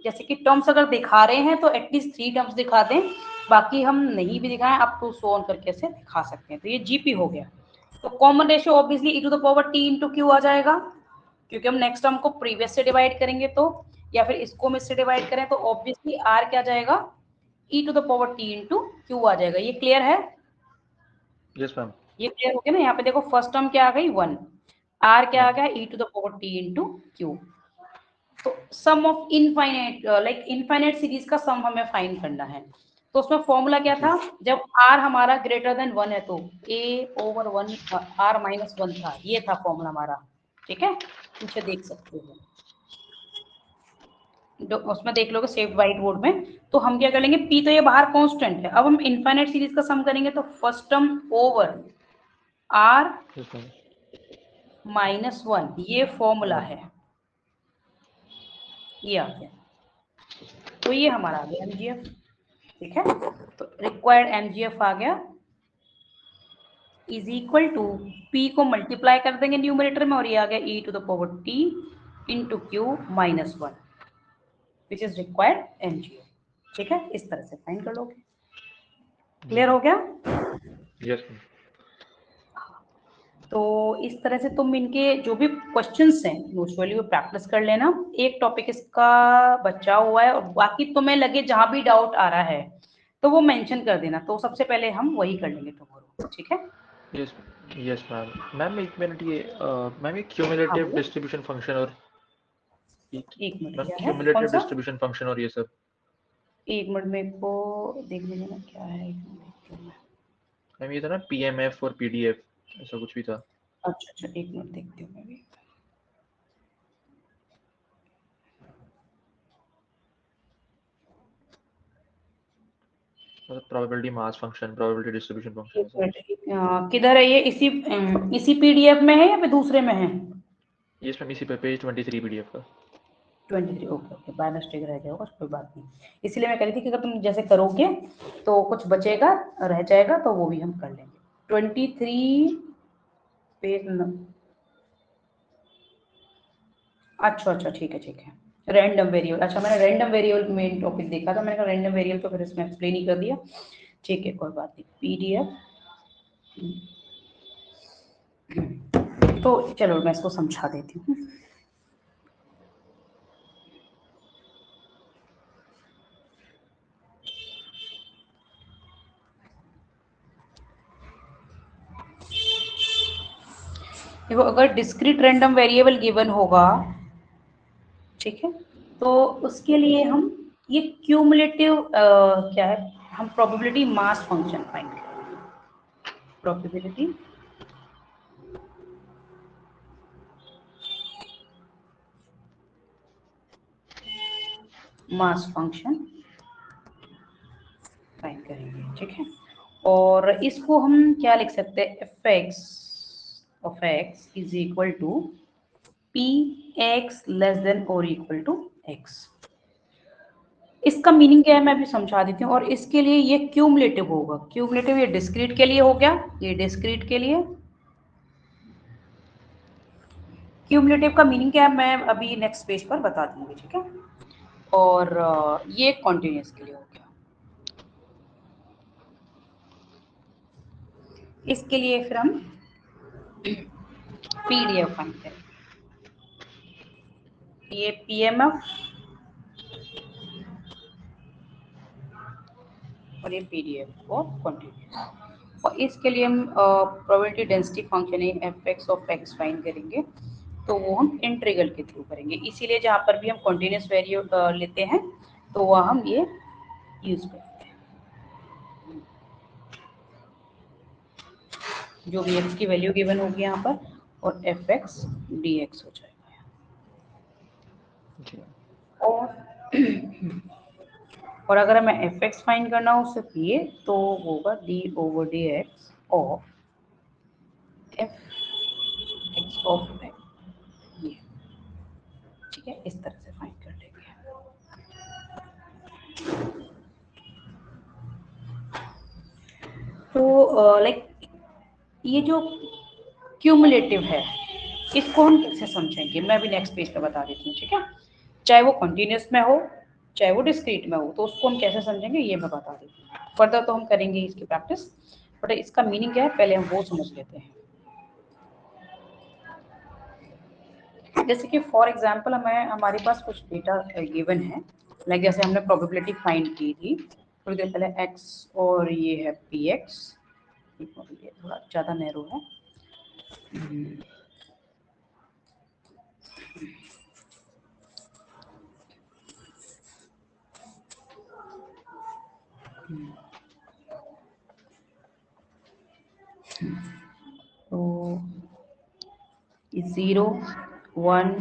Speaker 2: जैसे कि टर्म्स अगर दिखा रहे हैं तो एटलीस्ट 3 टर्म्स दिखा दें, बाकी हम नहीं भी दिखाएं अप टू सो ऑन करके से दिखा सकते हैं। तो ये जीपी हो गया। तो common ratio obviously e to the power t into Q आ जाएगा, क्योंकि हम नेक्स्ट टर्म को प्रीवियस से डिवाइड करेंगे तो, या फिर इसको हम इससे डिवाइड करें तो ऑब्वियसली r क्या जाएगा, e to the power t into Q आ जाएगा। ये क्लियर है?
Speaker 1: Yes ma'am.
Speaker 2: ये क्लियर हो गया ना। यहाँ पे देखो फर्स्ट टर्म क्या आ गई 1, r क्या आ गया e to the power t into Q. तो sum of infinite like infinite series का सम हमें फाइंड करना है। तो उसमें फॉर्मूला क्या था, जब r हमारा ग्रेटर देन 1 है तो a ओवर 1 r माइनस 1 था, ये था फॉर्मूला हमारा। ठीक है, पीछे देख सकते हो, उसमें देख लोगे सेव्ड व्हाइट बोर्ड में। तो हम क्या कर लेंगे, p तो ये बाहर कांस्टेंट है, अब हम इनफाइनाइट सीरीज का सम करेंगे तो फर्स्ट टर्म ओवर r -1 ये फॉर्मूला है, ये आ गया, तो ये हमारा आ गया एमजीएफ। ठीक है, तो रिक्वायर्ड एमजीएफ आ गया इज इक्वल टू पी को मल्टीप्लाई कर देंगे न्यूमरेटर में, और ये आ गया e to the power t into q -1 which is required MGF. ठीक है, इस तरह से फाइंड कर लोगे। क्लियर हो गया?
Speaker 1: यस।
Speaker 2: तो इस तरह से तुम इनके जो भी क्वेश्चंस हैं यूजुअली वो प्रैक्टिस कर लेना। एक टॉपिक इसका बचा हुआ है, और बाकी तुम्हें लगे जहां भी डाउट आ रहा है तो वो मेंशन कर देना, तो सबसे पहले हम वही कर लेंगे टुमारो। ठीक है?
Speaker 1: Yes yes ma'am. मैम एक मिनट, ये मैम ये
Speaker 2: हाँ
Speaker 1: क्यूमुलेटिव
Speaker 2: बोलो।
Speaker 1: डिस्ट्रीब्यूशन फंक्शन और
Speaker 2: एक मिनट,
Speaker 1: मैम
Speaker 2: क्या है, कौन
Speaker 1: क्यूमुलेटिव
Speaker 2: सा?
Speaker 1: डिस्ट्रीब्यूशन फंक्शन और ये सब,
Speaker 2: एक मिनट मेरे को देखने देना क्या है, एक मिनट देखती हूँ मैं।
Speaker 1: मैम ये था ना पीएमएफ और पीडीएफ, ऐसा कुछ भी था।
Speaker 2: अच्छा अच्छा, एक मिनट देखती हूँ मैं भी।
Speaker 1: मतलब probability mass function, probability distribution function,
Speaker 2: एक
Speaker 1: ऐसा
Speaker 2: मिनट,
Speaker 1: कुछ।
Speaker 2: किधर है ये? इसी पीडीएफ में है या फिर दूसरे में है?
Speaker 1: यस मैम, इसी पे पेज 23 पीडीएफ का।
Speaker 2: 23, ओके ओके, बाय मिस्टेक रह गया होगा, कोई बात नहीं। इसीलिए मैं कह रही थी कि अगर तुम जैसे करोगे तो कुछ बचेगा, रह जाएगा, तो वो भी हम कर लेंगे। 23 पेज अच्छा अच्छा, ठीक है ठीक है। रैंडम वेरिएबल, अच्छा मैंने रैंडम वेरिएबल में टॉपिक देखा था, मैंने कहा रैंडम वेरिएबल तो फिर इसमें एक्सप्लेन ही कर दिया। ठीक है, कोई बात नहीं। पीडीएफ, तो चलो मैं इसको समझा देती हूँ। देखो, अगर डिस्क्रीट रैंडम वेरिएबल गिवन होगा, ठीक है, तो उसके लिए हम ये क्यूमुलेटिव क्या है, हम प्रोबेबिलिटी मास फंक्शन फाइंड करेंगे। प्रोबेबिलिटी मास फंक्शन फाइंड करेंगे। ठीक है, और इसको हम क्या लिख सकते हैं, f x is equal to p x less than और इक्वल टू एक्स। इसका मीनिंग क्या है मैं भी समझा देती हूँ, और इसके लिए ये क्यूमुलेटिव होगा। क्यूमुलेटिव ये डिस्क्रीट के लिए हो गया, ये डिस्क्रीट के लिए। क्यूमुलेटिव का मीनिंग क्या है मैं अभी नेक्स्ट पेज पर बता दूंगी। ठीक है, और ये कॉन्टिन्यूस के लिए हो गया। इसके लिए फिर हम पीडीएफ फाइंड करेंगे। ये पीएमएफ और ये पीडीएफ और कॉन्टिन्यूस, और इसके लिए हम प्रोबेबिलिटी डेंसिटी फंक्शन है F x of x find करेंगे, तो वो हम इंटीग्रल के थ्रू करेंगे। इसीलिए जहाँ पर भी हम कॉन्टिन्यूस वेरिएबल लेते हैं तो वह हम ये यूज करते हैं। जो भी एक्स की वैल्यू गिवन होगी यहाँ पर, और एफ एक्स डी एक्स हो जाएगा। और अगर हमें एफ एक्स फाइंड करना हो सिर्फ ये, तो होगा D over D x of F x of ये। ठीक है, इस तरह से फाइंड कर लेंगे। तो लाइक ये जो क्यूमुलेटिव है इसको हम कैसे समझेंगे, मैं भी नेक्स्ट पेज पे बता देती हूँ। ठीक है, चाहे वो कंटिन्यूस में हो चाहे वो डिस्क्रीट में हो, तो उसको हम कैसे समझेंगे ये मैं बता देती हूँ। फर्दर तो हम करेंगे इसकी प्रैक्टिस, बट इसका मीनिंग क्या है पहले हम वो समझ लेते हैं। जैसे कि फॉर एग्जांपल हमारे पास कुछ डेटा गिवन है, लाइक जैसे हमने प्रोबेबिलिटी फाइंड की थी थोड़ी देर पहले, एक्स और ये है पी एक्स। ये थोड़ा ज़्यादा नैरो है। तो 0 1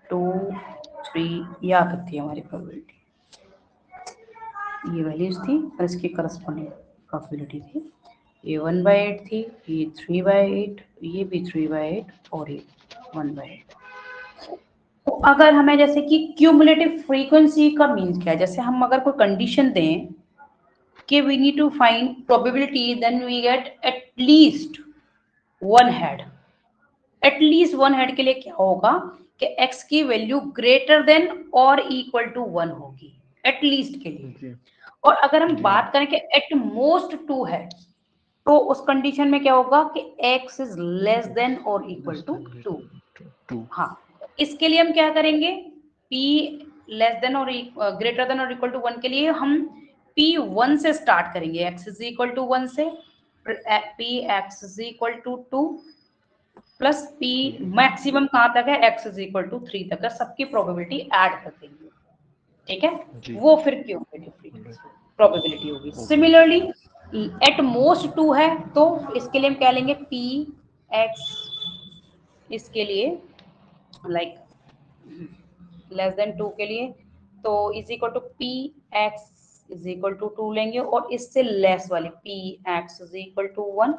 Speaker 2: 2 3 ये आ सकती है हमारी प्रोबेबिलिटी, ये वैल्यूज थी और इसकी करस्पॉन्डिंग प्रोबेबिलिटी थी। ये 1/8 थी, ये 3/8, ये भी 3/8 और ये 1/8। तो अगर हमें जैसे कि क्यूमुलेटिव फ्रीक्वेंसी का मीन क्या है, जैसे हम अगर कोई कंडीशन दें कि we need to find probability, then we get at least one head. At least one head के लिए क्या होगा कि x की वैल्यू ग्रेटर देन और इक्वल टू 1 होगी, एटलीस्ट के लिए।
Speaker 1: जी
Speaker 2: और अगर हम
Speaker 1: जी
Speaker 2: बात करें कि एट मोस्ट 2 है, तो उस कंडीशन में क्या होगा कि x इज लेस देन और इक्वल टू 2।
Speaker 1: टू
Speaker 2: हाँ, इसके लिए हम क्या करेंगे, p लेस देन और ग्रेटर देन और इक्वल टू 1 के लिए हम p1 से स्टार्ट करेंगे, x इज इक्वल टू 1 से, p x is equal to 2 plus p maximum कहां तक है, x इज इक्वल टू 3 तक है, सबकी प्रोबेबिलिटी ऐड कर देंगे। ठीक है,
Speaker 1: जी
Speaker 2: वो फिर क्यूमुलेटिव प्रोबेबिलिटी होगी। सिमिलरली एट मोस्ट 2 है, तो इसके लिए हम क्या लेंगे, p x इसके लिए लाइक लेस देन 2 के लिए, तो is equal to p x is equal to 2 लेंगे, और इससे लेस वाली p x is equal to 1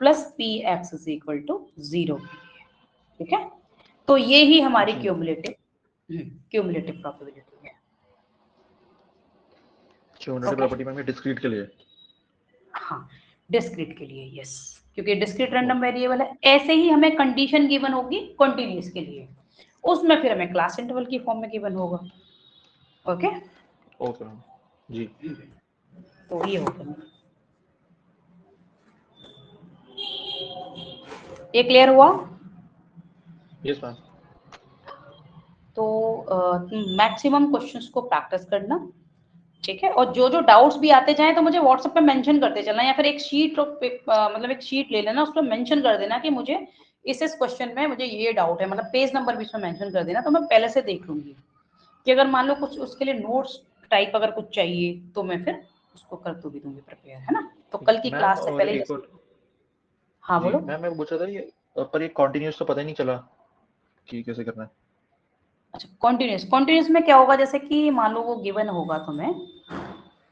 Speaker 2: plus p x is equal to 0 के लिए। ठीक है, तो ये ही हमारी
Speaker 1: जी
Speaker 2: क्यूमुलेटिव प्रोबेबिलिटी है।
Speaker 1: क्यूमुलेटिव
Speaker 2: ओके,
Speaker 1: प्रॉपर्टी में डिस्क्रीट के लिए।
Speaker 2: हाँ, डिस्क्रीट के लिए यस, क्योंकि डिस्क्रीट रैंडम
Speaker 1: ओके
Speaker 2: वेरिएबल है। ऐसे ही हमें कंडीशन गिवन होगी कॉन्टिन्यूअस के लिए, उसमें फिर हमें क्लास इंटरवल की फॉर्म में गिवन होगा। ओके,
Speaker 1: ओके मैम जी।
Speaker 2: तो ये होगा, ये क्लियर हुआ।
Speaker 1: Yes ma'am.
Speaker 2: तो मैक्सिमम क्वेश्चंस को प्रैक्टिस करना, ठीक है, और जो जो डाउट्स भी आते जाएं तो मुझे व्हाट्सएप पे मेंशन करते चलना, या फिर एक शीट मतलब एक शीट ले लेना, उस पर मेंशन कर देना कि मुझे इस क्वेश्चन में मुझे ये डाउट है, मतलब पेज नंबर भी उसमें मेंशन कर देना, तो मैं पहले से देख लूंगी कि अगर मान लो कुछ उसके लिए नोट्स टाइप अगर कुछ चाहिए तो मैं फिर उसको कर तो भी दूंगी प्रिपेयर, है ना। तो कल की
Speaker 1: मैम
Speaker 2: क्लास से
Speaker 1: और
Speaker 2: पहले
Speaker 1: एक
Speaker 2: जैसे,
Speaker 1: और
Speaker 2: हाँ
Speaker 1: जी
Speaker 2: बोलो।
Speaker 1: मैम, मैं पूछ रहा था ये पर ये कॉन्टिन्यूस तो पता ही नहीं चला कि कैसे करना है।
Speaker 2: अच्छा, कॉन्टिन्यूस, कॉन्टिन्यूस में क्या होगा, जैसे कि मान लो वो गिवन होगा तुम्हें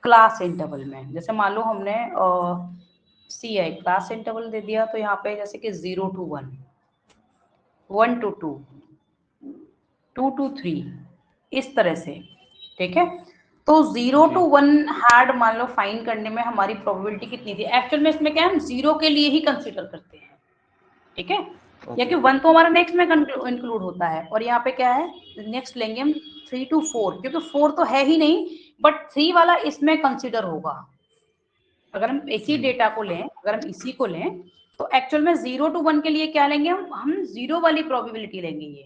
Speaker 2: क्लास इंटरवल में, जैसे मान लो हमने सी आई क्लास इंटरवल दे दिया, तो यहाँ पे जैसे कि 0 to 1, 1 to 2, 2 to 3, इस तरह से। ठीक है, तो 0
Speaker 1: जी
Speaker 2: to 1 हैड मान लो फाइंड करने में हमारी प्रोबेबिलिटी कितनी थी, एक्चुअल में इसमें क्या है, हम 0 के लिए ही कंसीडर करते हैं। ठीक है, या कि
Speaker 1: ओके
Speaker 2: 1 तो हमारा नेक्स्ट में इंक्लूड होता है, और यहाँ पे क्या है, नेक्स्ट लेंगे हम 3 to 4, क्योंकि 4 तो है ही नहीं, बट 3 वाला इसमें कंसीडर होगा। अगर हम इसी
Speaker 1: जी
Speaker 2: डेटा को लें, अगर हम इसी को लें, तो एक्चुअल में 0 to 1 के लिए क्या लेंगे, हम 0 वाली प्रोबेबिलिटी लेंगे। ये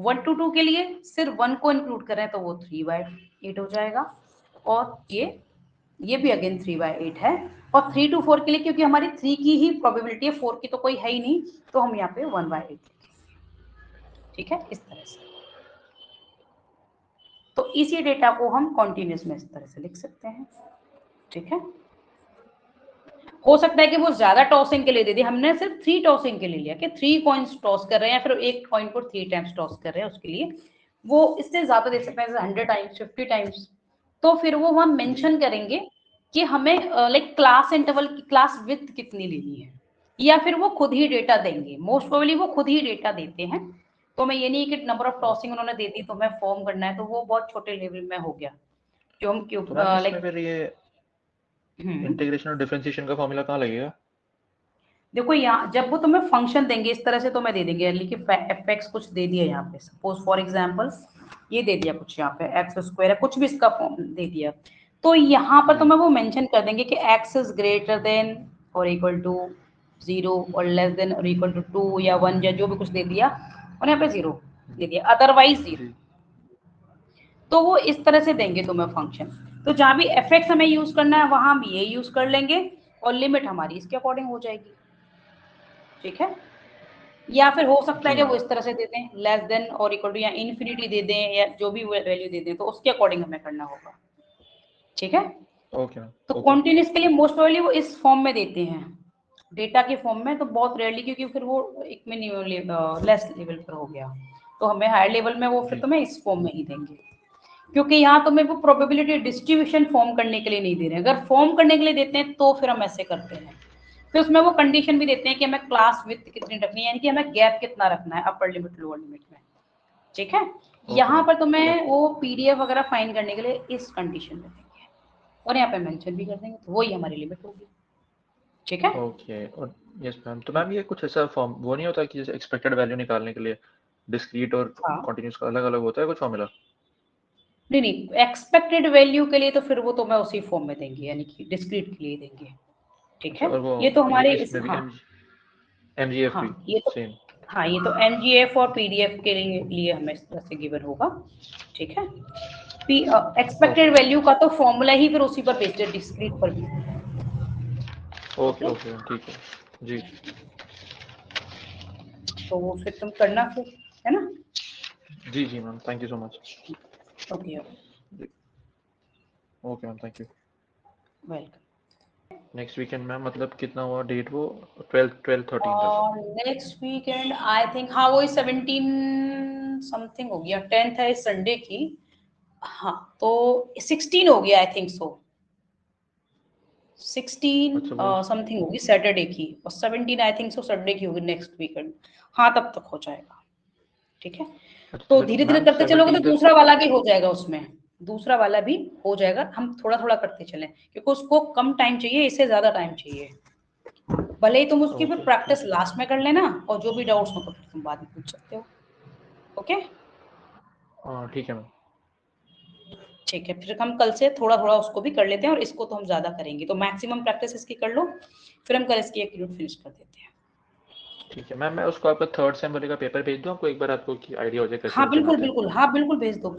Speaker 2: 1 to 2 के लिए सिर्फ 1 को इंक्लूड करें तो वो 3/8 हो जाएगा, और ये भी अगेन 3/8 है, और 3 to 4 के लिए क्योंकि हमारी 3 की ही प्रोबेबिलिटी है, 4 की तो कोई है ही नहीं, तो हम यहाँ पे 1/8। ठीक है, इस तरह से। तो इसी डेटा को हम कॉन्टिन्यूस में इस तरह से लिख सकते हैं। ठीक है, हो सकता है कि वो ज्यादा टॉसिंग के लिए दे दी, हमने सिर्फ 3 टॉसिंग के लिए लिया कि 3 कॉइन्स टॉस कर रहे हैं, या फिर एक कॉइन को 3 टाइम्स टॉस कर रहे हैं, उसके लिए वो इससे ज्यादा दे सकते हैं, 100 टाइम्स, 50 टाइम्स, तो फिर वो हम
Speaker 1: जी
Speaker 2: मेंशन करेंगे कि हमें लाइक क्लास इंटरवल की क्लास विड्थ कितनी लेनी है, या फिर वो खुद ही डेटा देंगे। मोस्ट प्रोबेबली वो खुद ही डेटा देते हैं, तो मैं ये नहीं कि नंबर ऑफ टॉसिंग उन्होंने दे दी तो हमें फॉर्म करना है, तो वो बहुत छोटे लेवल में हो गया, जो हम क्यों
Speaker 1: तो मैम इसमें
Speaker 2: लाइक।
Speaker 1: फिर ये इंटीग्रेशन और डिफरेंशिएशन का फॉर्मूला कहाँ लगेगा?
Speaker 2: देखो यहाँ जब वो तुम्हें फंक्शन देंगे इस तरह से, तो मैं दे देंगे, लेकिन एफ एक्स कुछ दे दिया यहाँ पे, सपोज फॉर एग्जांपल ये दे दिया कुछ, यहाँ पे एक्स स्क्वायर है, कुछ भी इसका फॉर्म दे दिया, तो यहाँ पर
Speaker 1: जी
Speaker 2: तुम्हें वो मेंशन कर देंगे कि एक्स इज ग्रेटर देन और इक्वल टू 0 और लेस देन और इक्वल टू 2 या 1 या जो भी कुछ दे दिया, और यहाँ पे 0 दे दिया, अदरवाइज 0।
Speaker 1: जी
Speaker 2: तो वो इस तरह से देंगे तुम्हें फंक्शन, तो जहां भी एफ एक्स हमें यूज करना है वहां हम ये यूज कर लेंगे, और लिमिट हमारी इसके अकॉर्डिंग हो जाएगी। ठीक है, या फिर हो सकता है
Speaker 1: जी
Speaker 2: कि वो
Speaker 1: मैम।
Speaker 2: इस तरह से दे दें, लेस देन और इक्वल टू या इन्फिनिटी दे दें, या जो भी वैल्यू दे दें, तो उसके अकॉर्डिंग हमें करना होगा। ठीक है,
Speaker 1: ओके मैम
Speaker 2: तो
Speaker 1: ओके।
Speaker 2: कॉन्टिन्यूस के लिए मोस्ट प्रोबेबली वो इस फॉर्म में देते हैं, डेटा के फॉर्म में, तो बहुत रेयरली, क्योंकि फिर वो एक में लेस लेवल पर हो गया, तो हमें हायर लेवल में वो फिर
Speaker 1: जी
Speaker 2: तुम्हें इस फॉर्म में ही देंगे, क्योंकि यहाँ तुम्हें वो प्रोबेबिलिटी डिस्ट्रीब्यूशन फॉर्म करने के लिए नहीं दे रहे हैं। अगर फॉर्म करने के लिए देते हैं तो फिर हम ऐसे करते हैं, फिर उसमें वो कंडीशन भी देते हैं कि हमें क्लास विड्थ कितनी रखनी है, यानी कि हमें गैप कितना रखना है अपर लिमिट लोअर लिमिट में, ठीक है। यहाँ पर तुम्हें वो पीडीएफ वगैरह फाइंड करने के लिए इस कंडीशन में देंगे और यहाँ पे मेंशन भी कर देंगे, तो वही हमारी लिमिट होगी, ठीक है।
Speaker 1: ओके। और यस मैम, तो मैम ये कुछ ऐसा फॉर्म वो नहीं होता कि जैसे एक्सपेक्टेड वैल्यू निकालने के लिए डिस्क्रीट और
Speaker 2: हाँ
Speaker 1: कॉन्टिन्यूस का अलग अलग होता है कुछ फॉर्मूला?
Speaker 2: नहीं नहीं, एक्सपेक्टेड वैल्यू के लिए तो फिर वो तो मैं उसी फॉर्म में देंगे, यानी कि डिस्क्रीट के लिए देंगे, ठीक
Speaker 1: अच्छा,
Speaker 2: है।
Speaker 1: और वो
Speaker 2: ये तो हमारे
Speaker 1: इसमें भी
Speaker 2: हाँ
Speaker 1: एमजीएफ
Speaker 2: हाँ
Speaker 1: भी
Speaker 2: ये तो
Speaker 1: सेम?
Speaker 2: हाँ ये तो एमजीएफ और पीडीएफ के लिए हमें इस तरह से गिवन होगा, ठीक है।
Speaker 1: ओके
Speaker 2: एक्सपेक्टेड वैल्यू का तो फॉर्मूला ही फिर उसी पर बेस्ड है, डिस्क्रीट पर भी।
Speaker 1: ओके
Speaker 2: ओके,
Speaker 1: ओके ठीक है जी।
Speaker 2: तो वो फिर तुम करना फिर, है ना।
Speaker 1: जी जी ma'am, thank you so much.
Speaker 2: Okay
Speaker 1: जी okay ma'am, thank you.
Speaker 2: Welcome.
Speaker 1: Next weekend ma'am मतलब कितना हुआ डेट वो? 12-13 तक?
Speaker 2: नेक्स्ट वीकेंड आई थिंक हाँ वही 17 समथिंग हो गया, 10th है संडे की, हाँ तो 16 हो गया आई थिंक सो, 16
Speaker 1: अच्छा वो
Speaker 2: समथिंग होगी सैटरडे की, और 17 आई थिंक सो संडे की होगी नेक्स्ट वीकेंड, हाँ तब तक हो जाएगा, ठीक है।
Speaker 1: अच्छा
Speaker 2: तो
Speaker 1: तो
Speaker 2: धीरे धीरे
Speaker 1: मैम
Speaker 2: करते चलोगे
Speaker 1: 17
Speaker 2: तो
Speaker 1: तक।
Speaker 2: दूसरा वाला भी हो जाएगा उसमें, दूसरा वाला भी हो जाएगा, हम थोड़ा थोड़ा करते चलें क्योंकि उसको कम टाइम चाहिए, इससे ज्यादा टाइम चाहिए। भले ही तुम उसकी फिर
Speaker 1: ओके ठीक
Speaker 2: प्रैक्टिस
Speaker 1: है।
Speaker 2: लास्ट में कर लेना, और जो भी डाउट्स हो तो फिर तुम बाद में पूछ सकते हो, ओके।
Speaker 1: हाँ ठीक है मैम।
Speaker 2: ठीक है, फिर हम कल से थोड़ा थोड़ा उसको भी कर लेते हैं, और इसको तो हम ज्यादा करेंगे, तो मैक्सिमम प्रैक्टिस इसकी कर लो, फिर हम कल इसकी एक यूनिट फिनिश कर देते हैं।
Speaker 1: ठीक है मैम, मैं उसको आपका थर्ड सेम वाले का पेपर भेज दूँ आपको एक बार, आपको की आइडिया हो जाए कैसे
Speaker 2: हाँ
Speaker 1: कैसे
Speaker 2: बिल्कुल
Speaker 1: बनाते हैं?
Speaker 2: बिल्कुल, हाँ बिल्कुल भेज दो,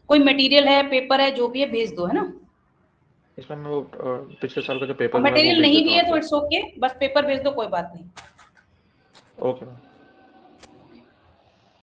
Speaker 2: कोई मटेरियल है, पेपर है, जो भी है भेज दो, है ना।
Speaker 1: इसमें मैं वो पिछले साल का जो पेपर हुआ है वो
Speaker 2: मटेरियल
Speaker 1: भेज
Speaker 2: नहीं
Speaker 1: देता
Speaker 2: भी
Speaker 1: हूँ
Speaker 2: है तो
Speaker 1: आपको।
Speaker 2: इट्स ओके, बस पेपर भेज दो, कोई बात नहीं।
Speaker 1: Okay ma'am.